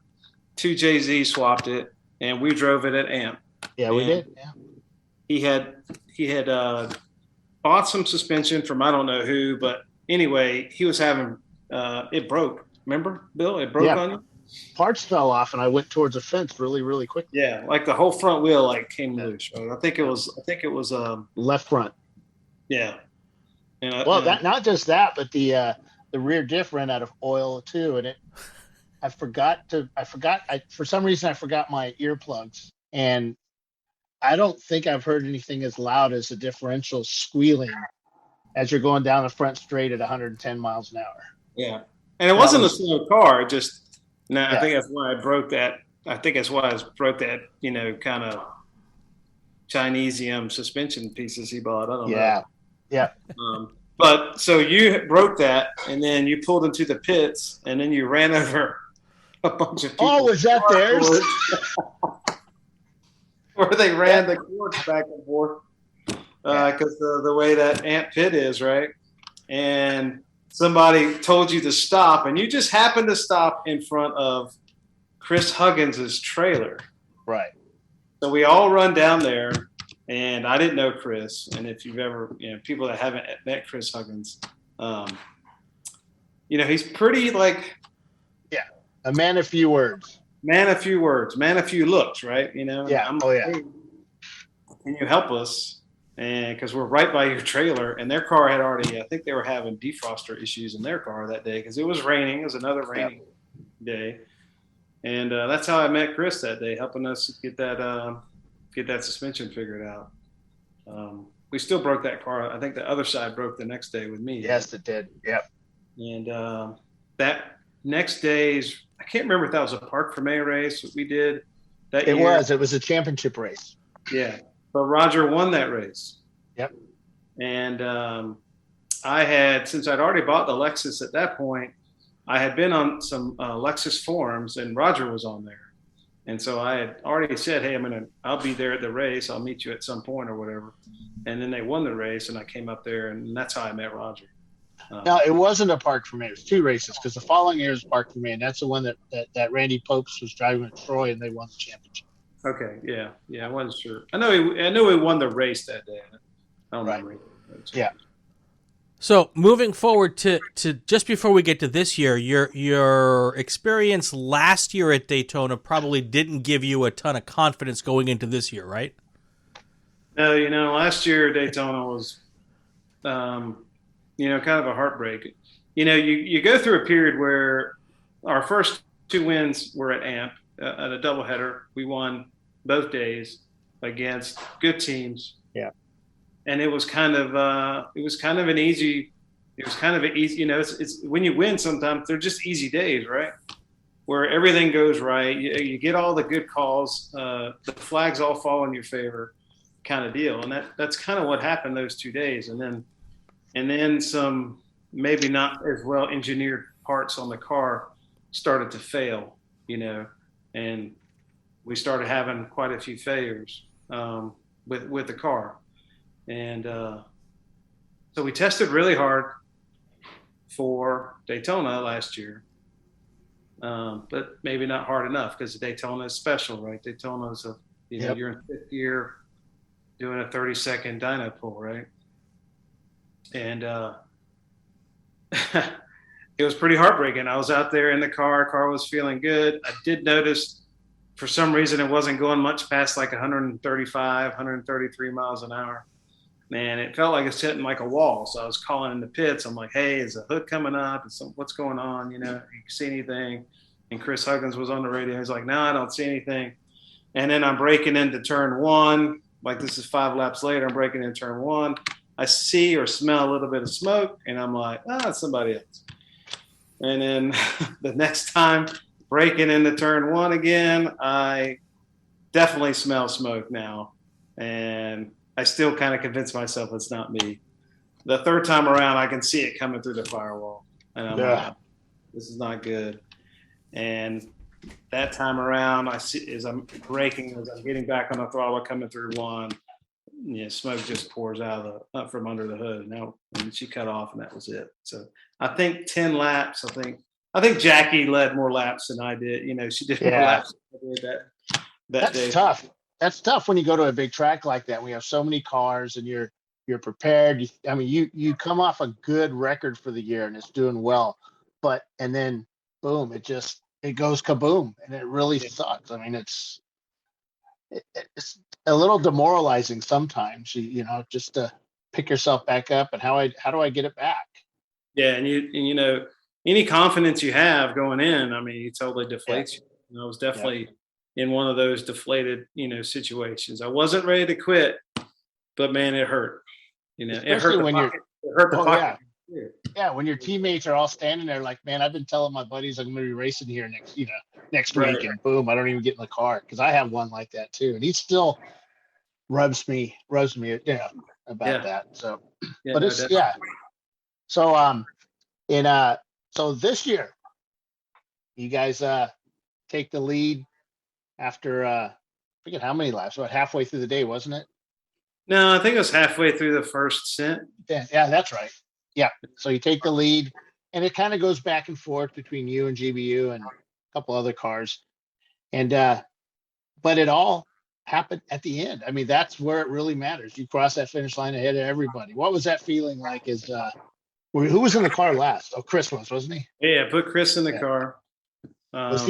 2JZ, swapped it, and we drove it at AMP. Yeah, we did. Yeah. He had bought some suspension from I don't know who, but anyway, he was having it broke. Remember, Bill? It broke on you. Parts fell off, and I went towards the fence really, really quickly. Yeah, like the whole front wheel like came loose. Right? I think it was left front. Yeah. And not just that, but the rear diff ran out of oil too, and for some reason I forgot my earplugs, and I don't think I've heard anything as loud as the differential squealing as you're going down the front straight at 110 miles an hour. Yeah, and it wasn't a slow car. Just I think that's why I broke that. I think that's why I broke that. Kind of Chinesium suspension pieces he bought. I don't know. Yeah. But so you broke that, and then you pulled into the pits, and then you ran over a bunch of people. Oh, was that theirs? Where they ran the cords back and forth because the way that AMP pit is, right? And somebody told you to stop, and you just happened to stop in front of Chris Huggins's trailer. Right. So we all run down there, and I didn't know Chris. And if you've ever, people that haven't met Chris Huggins, he's pretty a man of few words. Man of few words, man of few looks, right? Yeah. Can you help us? And because we're right by your trailer, and their car had already, I think they were having defroster issues in their car that day because it was raining. It was another rainy day. And that's how I met Chris that day, helping us get that suspension figured out. We still broke that car. I think the other side broke the next day with me. Yes, it did. Yep. And that next day's, I can't remember if that was a Park for May race that we did that year. It was a championship race. Yeah. But Roger won that race. Yep. And I had, since I'd already bought the Lexus at that point, I had been on some Lexus forums, and Roger was on there. And so I had already said, hey, I'll be there at the race. I'll meet you at some point or whatever. And then they won the race, and I came up there, and that's how I met Roger. No, it wasn't a Park for May. It was two races because the following year was Park for May, and that's the one that Randy Popes was driving with Troy, and they won the championship. Okay, yeah, I wasn't sure. I know he won the race that day. I don't remember. Yeah. So moving forward to just before we get to this year, your experience last year at Daytona probably didn't give you a ton of confidence going into this year, right? No, last year Daytona was, kind of a heartbreak. You go through a period where our first two wins were at AMP at a doubleheader. We won both days against good teams. Yeah. And it was kind of an easy. It was kind of an easy. It's when you win, sometimes they're just easy days, right? Where everything goes right, you get all the good calls, the flags all fall in your favor, kind of deal. And that's kind of what happened those 2 days. And then some maybe not as well engineered parts on the car started to fail, and we started having quite a few failures with the car. And so we tested really hard for Daytona last year, but maybe not hard enough because Daytona is special, right? Daytona is you're in fifth gear doing a 30-second dyno pull, right? And it was pretty heartbreaking. I was out there in the car was feeling good. I did notice for some reason it wasn't going much past like 135, 133 miles an hour. Man, it felt like it's hitting like a wall. So I was calling in the pits. I'm like, hey, is the hood coming up? What's going on? You see anything? And Chris Huggins was on the radio. He's like, no, I don't see anything. And then I'm breaking into turn one. Like this is 5 laps later. I'm breaking into turn one. I see or smell a little bit of smoke. And I'm like, it's somebody else. And then the next time breaking into turn one again, I definitely smell smoke now. And I still kind of convince myself it's not me. The third time around, I can see it coming through the firewall. And I'm like, this is not good. And that time around, I see as I'm braking, as I'm getting back on the throttle, coming through one, smoke just pours out up from under the hood. And she cut off, and that was it. So I think 10 laps. I think Jackie led more laps than I did. She did more laps than I did that day. That's tough. That's tough when you go to a big track like that. We have so many cars, and you're prepared. You come off a good record for the year, and it's doing well, and then boom, it goes kaboom, and it really sucks. I mean, it's a little demoralizing sometimes. Just to pick yourself back up, and how do I get it back? Yeah, and any confidence you have going in, I mean, it totally deflates you. I was definitely in one of those deflated, situations. I wasn't ready to quit, but man, it hurt. It hurt the pocket. It hurt the pocket. Yeah, when your teammates are all standing there like, man, I've been telling my buddies I'm going to be racing here next week, and boom, I don't even get in the car, because I have one like that too, and he still rubs me, about that. So, but it's So so this year, you guys take the lead after I forget how many laps, about halfway through the day, wasn't it? No, I think it was halfway through the first stint. Yeah, that's right. Yeah. So you take the lead, and it kind of goes back and forth between you and GBU and a couple other cars. And but it all happened at the end. I mean, that's where it really matters. You cross that finish line ahead of everybody. What was that feeling like? Who was in the car last? Oh, Chris wasn't he? Yeah, put Chris in the car. Was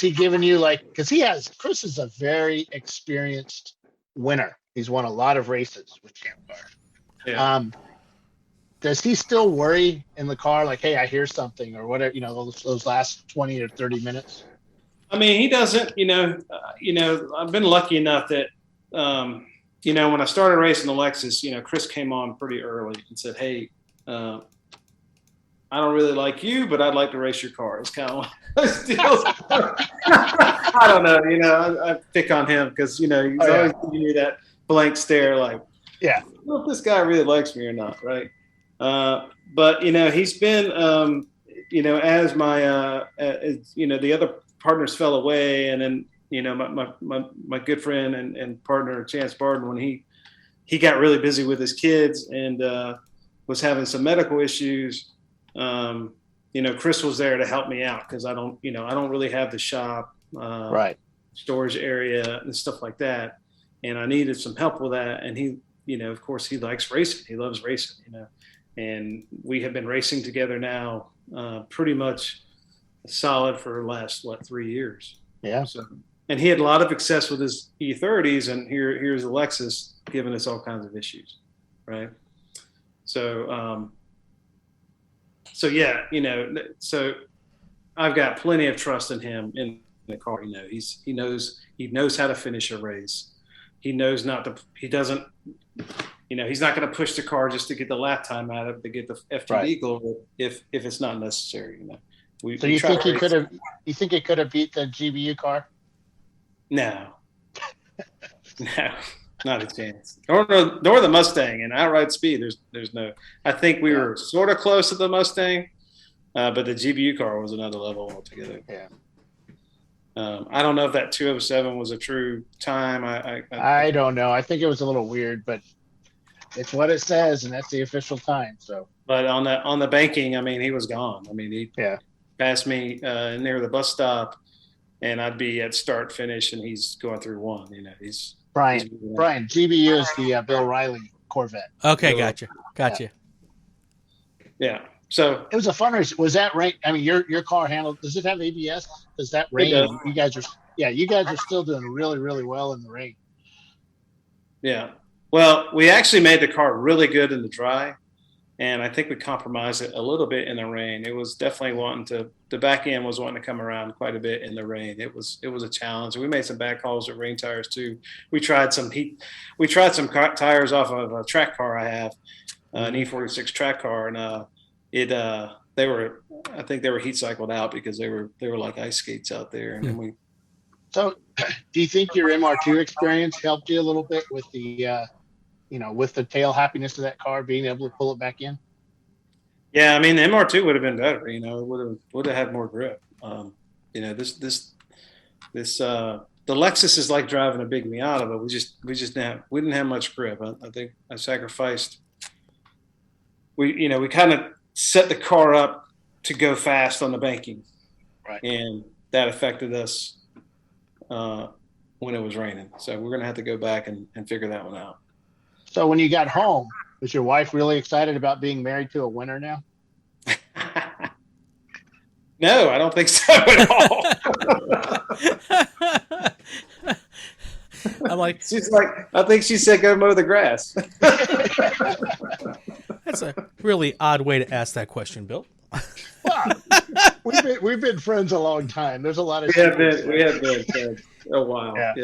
he giving you because Chris is a very experienced winner. He's won a lot of races with ChampCar. Yeah. Does he still worry in the car, like, hey, I hear something or whatever, those last 20 or 30 minutes? I mean, he doesn't, I've been lucky enough that, when I started racing the Lexus, Chris came on pretty early and said, hey, I don't really like you, but I'd like to race your car. It's kind of one of those deals. I don't know, I pick on him because, he's always giving you that blank stare, like, I don't know if this guy really likes me or not, right? But he's been, as my, the other partners fell away, and then my good friend and partner Chance Barton, when he got really busy with his kids and was having some medical issues. Chris was there to help me out because I don't really have the shop, storage area and stuff like that, and I needed some help with that. And he, of course, he likes racing. He loves racing, and we have been racing together now pretty much solid for the last 3 years. Yeah. So, and he had a lot of success with his E30s, and here's the Lexus giving us all kinds of issues, right? So so I've got plenty of trust in him in the car. He knows how to finish a race. He knows he's not going to push the car just to get the lap time out of it, to get the FTD goal if it's not necessary. You think he could have beat the GBU car? No, no, not a chance. Nor the Mustang in outright speed. There's no. I think we were sort of close to the Mustang, but the GBU car was another level altogether. Yeah. I don't know if that 2:07 was a true time. I don't know. I think it was a little weird, but it's what it says, and that's the official time. So. But on the banking, I mean, he was gone. I mean, he passed me near the bus stop, and I'd be at start finish, and he's going through one. He's Brian. GBU is the Bill Riley Corvette. Okay, gotcha. Yeah. So it was a fun race. Was that rain? I mean, your car handled. Does it have ABS? Does that rain? You guys are still doing really, really well in the rain. Yeah. Well, we actually made the car really good in the dry, and I think we compromised it a little bit in the rain. It was definitely the back end was wanting to come around quite a bit in the rain. It was a challenge. We made some back hauls with rain tires too. We tried some tires off of a track car I have, an E46 track car, and I think they were heat cycled out because they were like ice skates out there. And So, do you think your MR2 experience helped you a little bit with the, with the tail happiness of that car, being able to pull it back in? Yeah, I mean, the MR2 would have been better. It would have had more grip. The Lexus is like driving a big Miata, but we didn't have much grip. I think I sacrificed. We kind of set the car up to go fast on the banking, right? And that affected us when it was raining. So we're going to have to go back and figure that one out. So when you got home, was your wife really excited about being married to a winner now? No, I don't think so at all. I'm like, She's like, I think she said go mow the grass. that's a really odd way to ask that question, Bill. Well, we've been friends a long time. There's a lot of we have been friends a while. Yeah.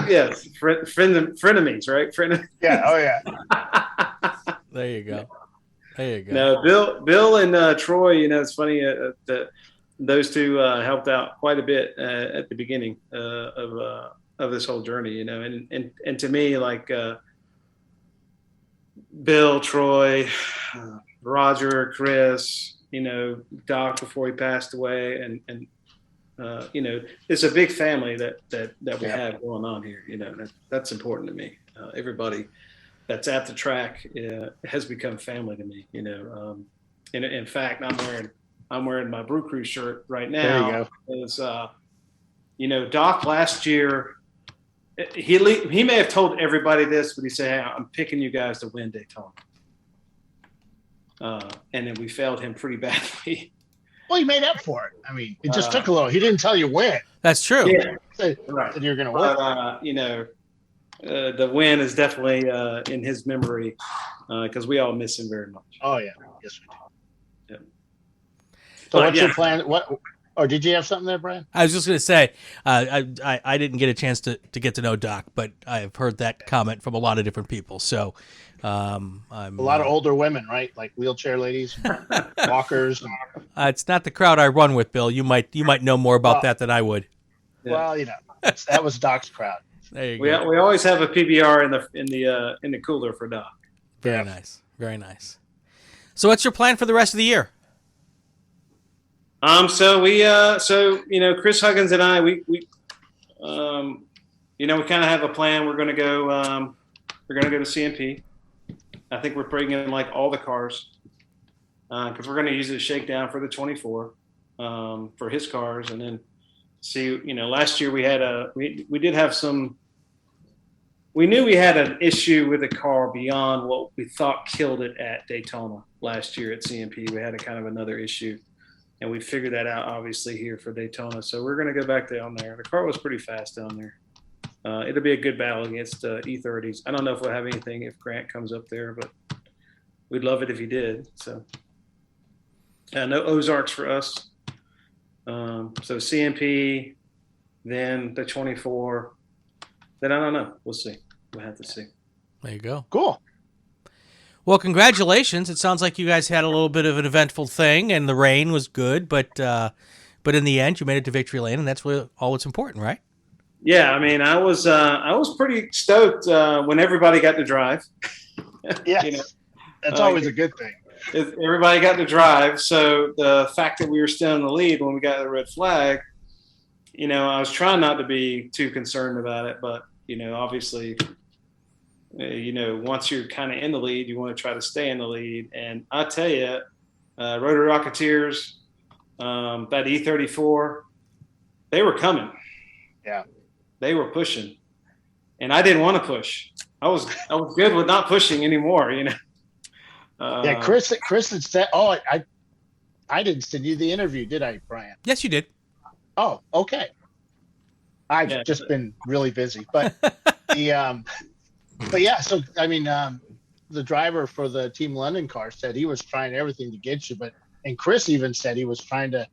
Yes, frenemies, right? Yeah. Oh yeah. There you go. No, Bill and Troy. You know, it's funny that those two helped out quite a bit at the beginning of this whole journey. You know, and to me, like Bill, Troy, Roger, Chris. You know, Doc before he passed away, and you know, it's a big family that we have going on here. You know, that's important to me. Everybody that's at the track has become family to me. You know, in fact, I'm wearing my Brew Crew shirt right now. There you Is you know, Doc last year, he may have told everybody this, but he said, "Hey, I'm picking you guys to win Daytona." And then we failed him pretty badly. Well, he made up for it. I mean, it just took a little. He didn't tell you when. That's true. Yeah, right. That you're going to win. But, you know, the win is definitely in his memory because we all miss him very much. Oh yeah, yes we do. Yeah. So what's your plan? What? Oh, did you have something there, Brian? I was just going to say, I didn't get a chance to get to know Doc, but I've heard that comment from a lot of different people. So I'm a lot of older women, right? Like wheelchair ladies, walkers. It's not the crowd I run with, Bill. You might know more about that than I would. Well, you know, that was Doc's crowd. There you go. We always have a PBR in the cooler for Doc. Very nice, very nice. So what's your plan for the rest of the year? So you know, Chris Huggins and I, we you know, we kind of have a plan. We're going to go to CMP. I think we're bringing like all the cars because we're going to use it as shakedown for the 24 for his cars, and then see. You know, last year we did have some. We knew we had an issue with the car beyond what we thought killed it at Daytona last year at CMP. We had a kind of another issue. And we figured that out, obviously, here for Daytona. So we're going to go back down there. The car was pretty fast down there. It'll be a good battle against E30s. I don't know if we'll have anything if Grant comes up there, but we'd love it if he did. So no Ozarks for us. So CMP, then the 24. Then I don't know. We'll see. We'll have to see. There you go. Cool. Well, congratulations. It sounds like you guys had a little bit of an eventful thing, and the rain was good, but in the end, you made it to victory lane, and that's all that's important, right? Yeah, I mean, I was pretty stoked when everybody got to drive. Yes, you know, that's always a good thing. Everybody got to drive, so the fact that we were still in the lead when we got the red flag, you know, I was trying not to be too concerned about it, but you know, obviously. You know, once you're kind of in the lead, you want to try to stay in the lead. And I tell you, Rotary Rocketeers, that E34, they were coming. Yeah, they were pushing, and I didn't want to push. I was good with not pushing anymore. You know. Yeah, Chris had said, "Oh, I didn't send you the interview, did I, Brian?" Yes, you did. Oh, okay. I've just been really busy, but But yeah, so I mean, the driver for the Team London car said he was trying everything to get you, and Chris even said he was trying to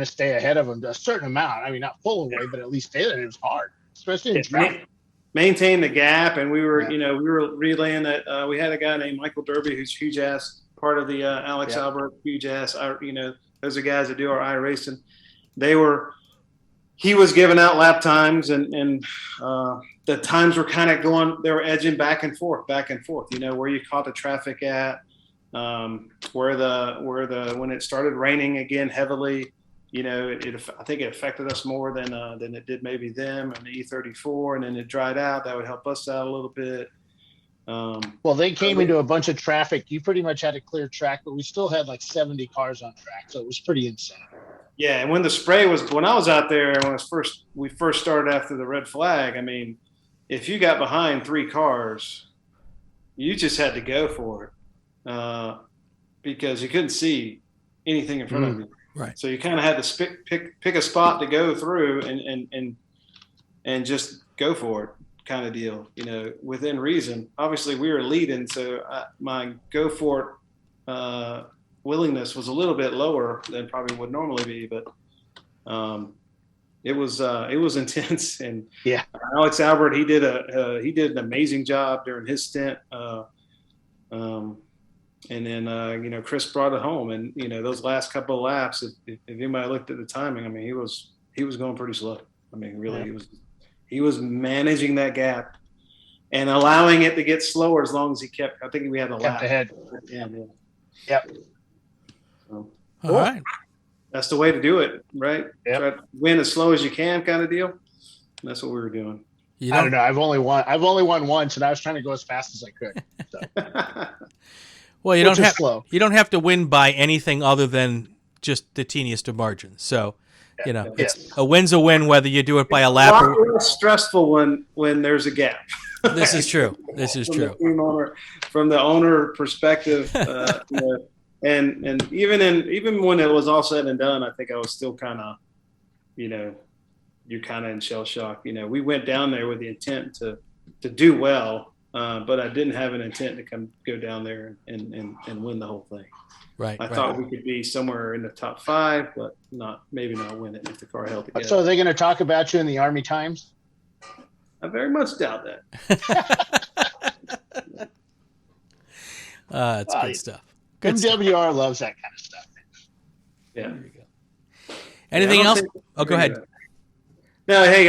stay ahead of him to a certain amount. I mean, not full away, but at least stay there. It was hard, especially in traffic. Maintain the gap, and we were relaying that we had a guy named Michael Derby who's huge ass part of the Alex Albert huge ass. Those are guys that do our iRacing. He was giving out lap times, and the times were kind of going. They were edging back and forth. You know, where you caught the traffic at, where when it started raining again heavily. You know, I think it affected us more than it did maybe them and the E34, and then it dried out. That would help us out a little bit. Well, they came into a bunch of traffic. You pretty much had a clear track, but we still had like 70 cars on track, so it was pretty insane. Yeah, and when I was out there, we first started after the red flag. I mean, if you got behind 3 cars, you just had to go for it because you couldn't see anything in front of you. Right. So you kind of had to pick a spot to go through and just go for it, kind of deal. Within reason. Obviously, we were leading, so my go for it willingness was a little bit lower than probably would normally be, but it was intense. And yeah, Alex Albert, he did an amazing job during his stint. And then Chris brought it home, and those last couple of laps, if anybody looked at the timing, I mean, he was going pretty slow. I mean, really, he was managing that gap and allowing it to get slower as long as he kept. I think we had a lap ahead. Yeah. Yep. So, all right. That's the way to do it, right? Yep. Try to win as slow as you can, kind of deal. And that's what we were doing. I don't know. I've only won once, and I was trying to go as fast as I could. So. Well, you don't have to win by anything other than just the teeniest of margins. So, it's a win's a win, whether you do it by a lap or. It's a lot less stressful when there's a gap. This is true. This is true. From the owner perspective, and even when it was all said and done, I think I was still kind of, you're kind of in shell shock. We went down there with the intent to do well. But I didn't have an intent to go down there and win the whole thing. Right. I thought we could be somewhere in the top 5, but maybe not win it if the car held together. So are they going to talk about you in the Army Times? I very much doubt that. It's good stuff. MWR loves that kind of stuff. Yeah. There you go. Anything else? Go ahead. No, hey,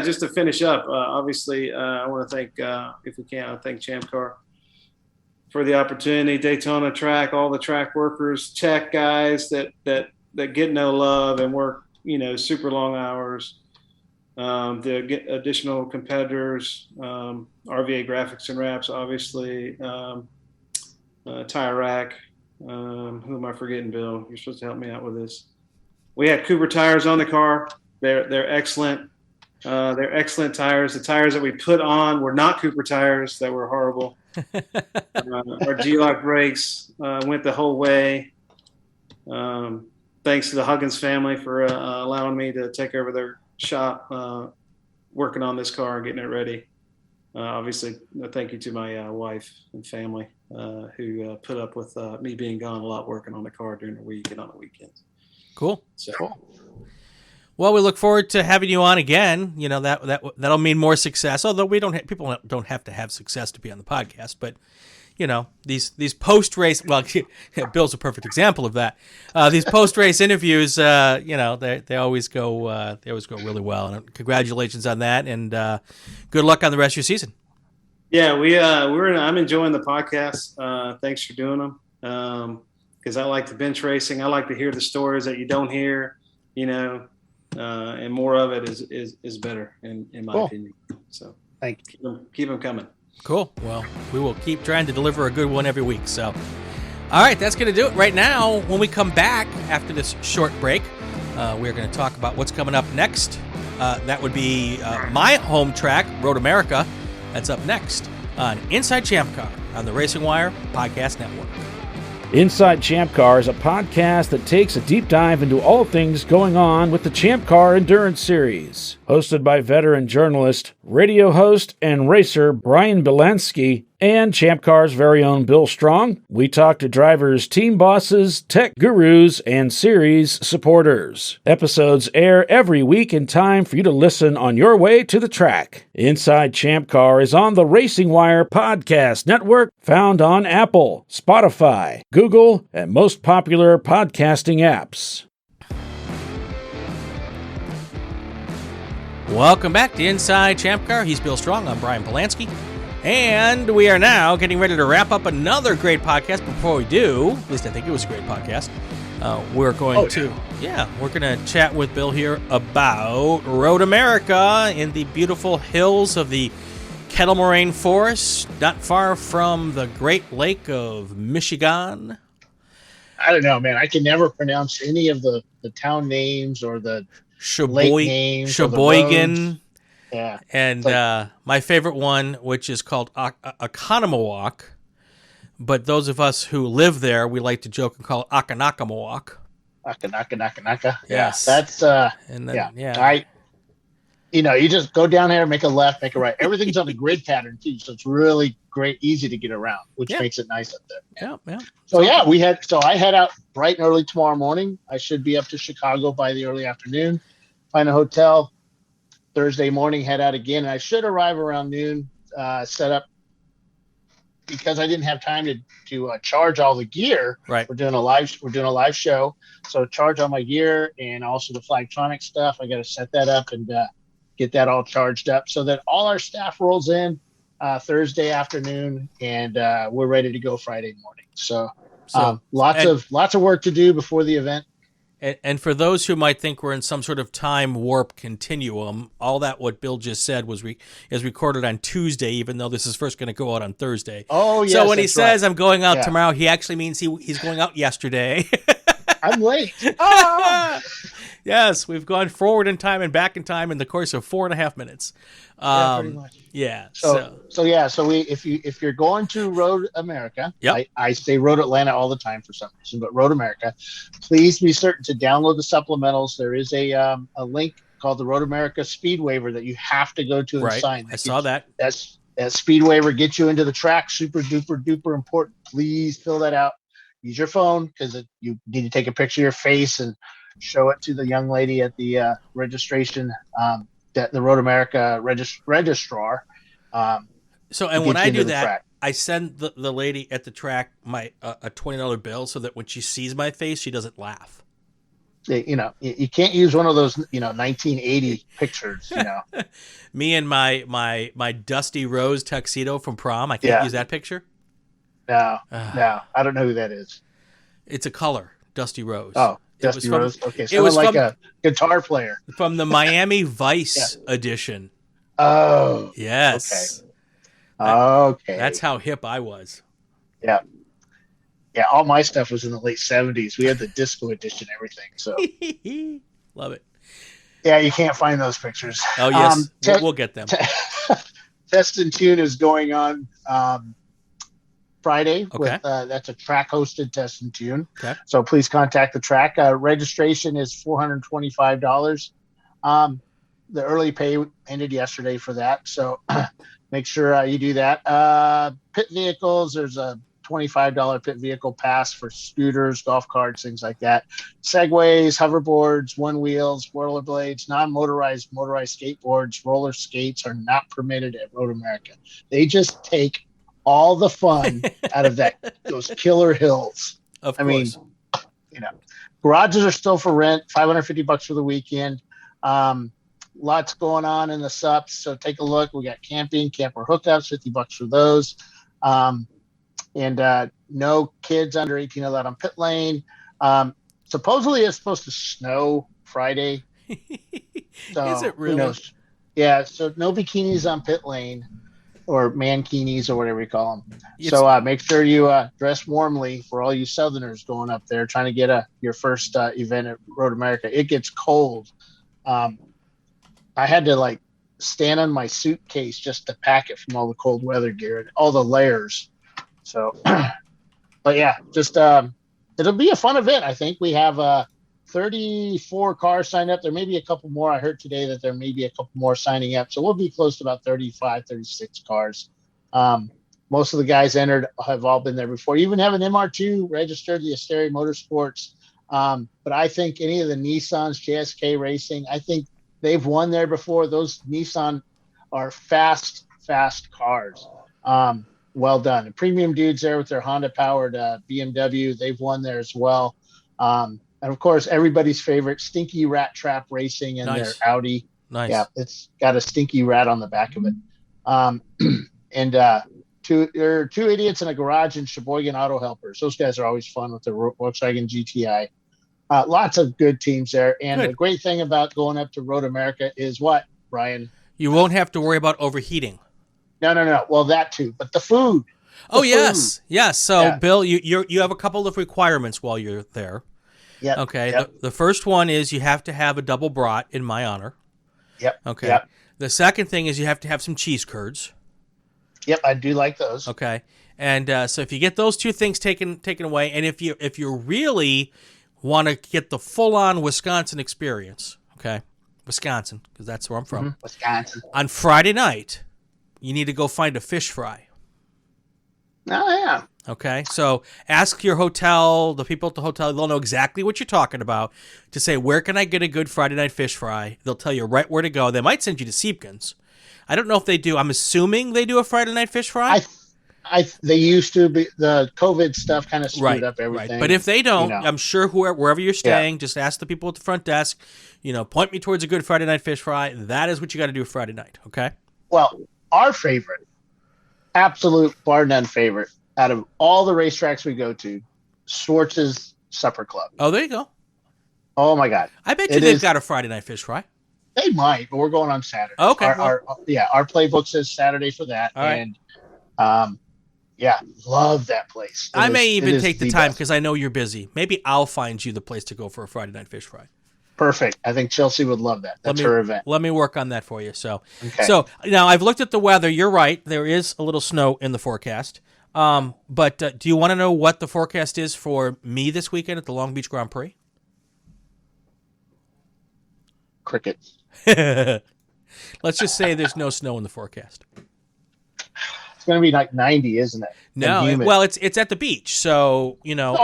just to finish up, obviously, I want to thank, if we can, I thank ChampCar for the opportunity, Daytona track, all the track workers, tech guys that get no love and work, super long hours, the additional competitors, RVA Graphics and Wraps, obviously, Tire Rack, who am I forgetting, Bill? You're supposed to help me out with this. We had Cooper tires on the car. They're excellent. They're excellent tires. The tires that we put on were not Cooper tires. That were horrible. Our G-Lock brakes went the whole way. Thanks to the Huggins family for allowing me to take over their shop, working on this car and getting it ready. Obviously, thank you to my wife and family who put up with me being gone a lot, working on the car during the week and on the weekends. Cool. Well, we look forward to having you on again. That'll mean more success. Although people don't have to have success to be on the podcast, but these post race. Well, Bill's a perfect example of that. These post race interviews, they always go really well. And congratulations on that, and good luck on the rest of your season. Yeah, I'm enjoying the podcast. Thanks for doing them. Because I like the bench racing. I like to hear the stories that you don't hear. And more of it is better in my opinion. So thank you. Keep them coming. Cool. Well, we will keep trying to deliver a good one every week. So, all right, that's going to do it right now. When we come back after this short break, we're going to talk about what's coming up next. That would be my home track, Road America. That's up next on Inside ChampCar on the Racing Wire Podcast Network. Inside ChampCar is a podcast that takes a deep dive into all things going on with the ChampCar Endurance Series. Hosted by veteran journalist, radio host, and racer Brian Bielanski and ChampCar's very own Bill Strong, we talk to drivers, team bosses, tech gurus, and series supporters. Episodes air every week in time for you to listen on your way to the track. Inside ChampCar is on the Racing Wire Podcast Network, found on Apple, Spotify, Google, and most popular podcasting apps. Welcome back to Inside ChampCar. He's Bill Strong. I'm Brian Bielanski. And we are now getting ready to wrap up another great podcast. Before we do, at least I think it was a great podcast, we're going to chat with Bill here about Road America in the beautiful hills of the Kettle Moraine Forest, not far from the Great Lake of Michigan. I don't know, man. I can never pronounce any of the town names or the lake names. Sheboygan. Yeah. And my favorite one, which is called Oconomowoc, but those of us who live there, we like to joke and call it Akanakamowok. Akanaka. Yes. That's and then, you just go down there, make a left, make a right. Everything's on a grid pattern too, so it's really great, easy to get around, which makes it nice up there. Yeah. So I head out bright and early tomorrow morning. I should be up to Chicago by the early afternoon. Find a hotel. Thursday morning, head out again. And I should arrive around noon. Set up because I didn't have time to charge all the gear. Right. We're doing a live show, so charge all my gear and also the Flagtronic stuff. I got to set that up and get that all charged up so that all our staff rolls in Thursday afternoon and we're ready to go Friday morning. So lots of work to do before the event. And for those who might think we're in some sort of time warp continuum, all that what Bill just said is recorded on Tuesday, even though this is first going to go out on Thursday. Oh, yes. So when he says I'm going out tomorrow, he actually means he's going out yesterday. I'm late. Yes, we've gone forward in time and back in time in the course of 4.5 minutes. Pretty much. Yeah. So if you're going to Road America, I say Road Atlanta all the time for some reason, but Road America, please be certain to download the supplementals. There is a link called the Road America Speed Waiver that you have to go to and sign. I saw that. That speed waiver gets you into the track. Super duper duper important. Please fill that out. Use your phone because you need to take a picture of your face and show it to the young lady at the registration, the Road America registrar. And when I do that, I send the lady at the track my a $20 bill so that when she sees my face, she doesn't laugh. You can't use one of those 1980 pictures. Me and my Dusty Rose tuxedo from prom. I can't use that picture. No, I don't know who that is. It's a color, Dusty Rose. Oh, Dusty Rose. Okay, so it was like a guitar player from the Miami Vice edition. Oh, yes. Okay. That's how hip I was. Yeah. All my stuff was in the late 70s. We had the disco edition, everything. So love it. Yeah, you can't find those pictures. Oh yes, we'll get them. Test and Tune is going on Friday. Okay. That's a track hosted Test and Tune. Okay. So please contact the track. Registration is $425. The early pay ended yesterday for that. So make sure you do that. Pit vehicles, there's a $25 pit vehicle pass for scooters, golf carts, things like that. Segways, hoverboards, one wheels, rollerblades, non-motorized, motorized skateboards, roller skates are not permitted at Road America. They just take all the fun out of those killer hills. Of course. I mean, garages are still for rent, $550 for the weekend. Lots going on in the SUPs, so take a look. We got camping, camper hookups, $50 for those. And no kids under 18 allowed on pit lane. Supposedly it's supposed to snow Friday. So is it really? Who knows? Yeah, so no bikinis on pit lane or mankinis or whatever you call them. So make sure you dress warmly for all you Southerners going up there trying to get your first event at Road America. It gets cold. I had to stand on my suitcase just to pack it from all the cold weather gear and all the layers. So, but yeah, just it'll be a fun event. I think we have 34 cars signed up. There may be a couple more. I heard today that there may be a couple more signing up. So we'll be close to about 35, 36 cars. Most of the guys entered have all been there before. You even have an MR2 registered, the Asteri Motorsports. But I think any of the Nissans, JSK Racing, I think they've won there before. Those Nissan are fast cars. Well done. The premium dudes there with their Honda-powered BMW, they've won there as well. And, of course, everybody's favorite, Stinky Rat Trap Racing and their Audi. Nice. Yeah, it's got a stinky rat on the back of it. There are two idiots in a garage in Sheboygan Auto Helpers. Those guys are always fun with the Volkswagen GTI. Lots of good teams there. And the great thing about going up to Road America is what, Brian? You won't have to worry about overheating. No. Well, that too. But the food. Oh, yes. Yes. So, Yeah. Bill, you have a couple of requirements while you're there. Yep. Okay. Yep. The first one is you have to have a double brat in my honor. Yep. Okay. Yep. The second thing is you have to have some cheese curds. Yep. I do like those. Okay. And so if you get those two things taken away, and if you really want to get the full-on Wisconsin experience, okay, Wisconsin, because that's where I'm from. Mm-hmm. Wisconsin. On Friday night, you need to go find a fish fry. Oh, yeah. Okay, so ask your hotel, the people at the hotel, they'll know exactly what you're talking about, to say, where can I get a good Friday night fish fry? They'll tell you right where to go. They might send you to Siebken's. I don't know if they do. I'm assuming they do a Friday night fish fry. They used to be. The COVID stuff kind of screwed up everything. Right. But if they don't, I'm sure wherever you're staying, just ask the people at the front desk, point me towards a good Friday night fish fry. That is what you got to do Friday night, okay? Well, our favorite, absolute bar none favorite, out of all the racetracks we go to, Schwartz's Supper Club. Oh, there you go. Oh, my God. I bet you they've got a Friday night fish fry. They might, but we're going on Saturday. Okay. Our playbook says Saturday for that. All right. And, love that place. I may even take the time because I know you're busy. Maybe I'll find you the place to go for a Friday night fish fry. Perfect. I think Chelsea would love that. That's her event. Let me work on that for you. So now I've looked at the weather. You're right. There is a little snow in the forecast. But do you want to know what the forecast is for me this weekend at the Long Beach Grand Prix? Crickets. Let's just say there's no snow in the forecast. It's going to be like 90, isn't it? No, it's at the beach, so I know.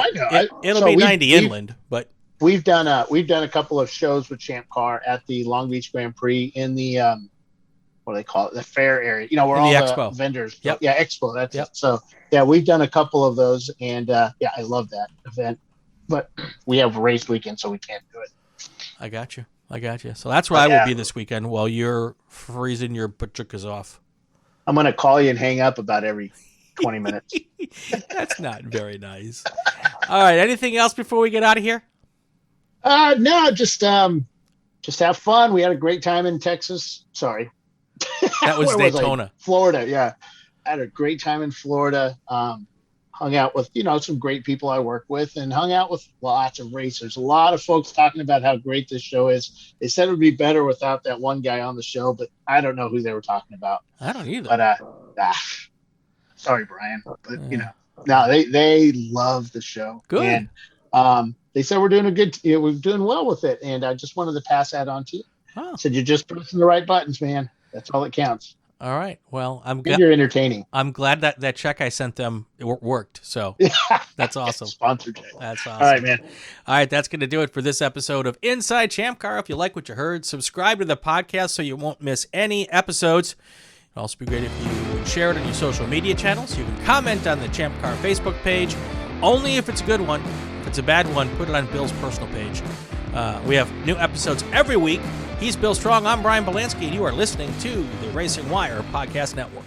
It'll be 90 inland, but we've done a couple of shows with ChampCar at the Long Beach Grand Prix in the what do they call it, the fair area? Where all the vendors. Yep. Yeah, Expo. That's it. So we've done a couple of those, and I love that event. But we have race weekend, so we can't do it. I got you. So that's where I will be this weekend while you're freezing your pachucas off. I'm going to call you and hang up about every 20 minutes. That's not very nice. All right. Anything else before we get out of here? No, just have fun. We had a great time in Texas. Sorry. That was Daytona. Florida. Yeah. I had a great time in Florida. Hung out with, some great people I work with, and hung out with lots of racers. A lot of folks talking about how great this show is. They said it would be better without that one guy on the show, but I don't know who they were talking about. I don't either. But sorry, Brian. But no, they love the show. Good. And they said we're doing we're doing well with it, and I just wanted to pass that on to you. Oh. Said you're just pressing the right buttons, man. That's all that counts. All right. Well, you're entertaining. I'm glad that check I sent them worked. So that's awesome. Sponsored check. That's awesome. All right, man. All right, that's going to do it for this episode of Inside ChampCar. If you like what you heard, subscribe to the podcast so you won't miss any episodes. It'd also be great if you would share it on your social media channels. You can comment on the ChampCar Facebook page, only if it's a good one. If it's a bad one, put it on Bill's personal page. We have new episodes every week. He's Bill Strong. I'm Brian Bielanski, and you are listening to the Racing Wire Podcast Network.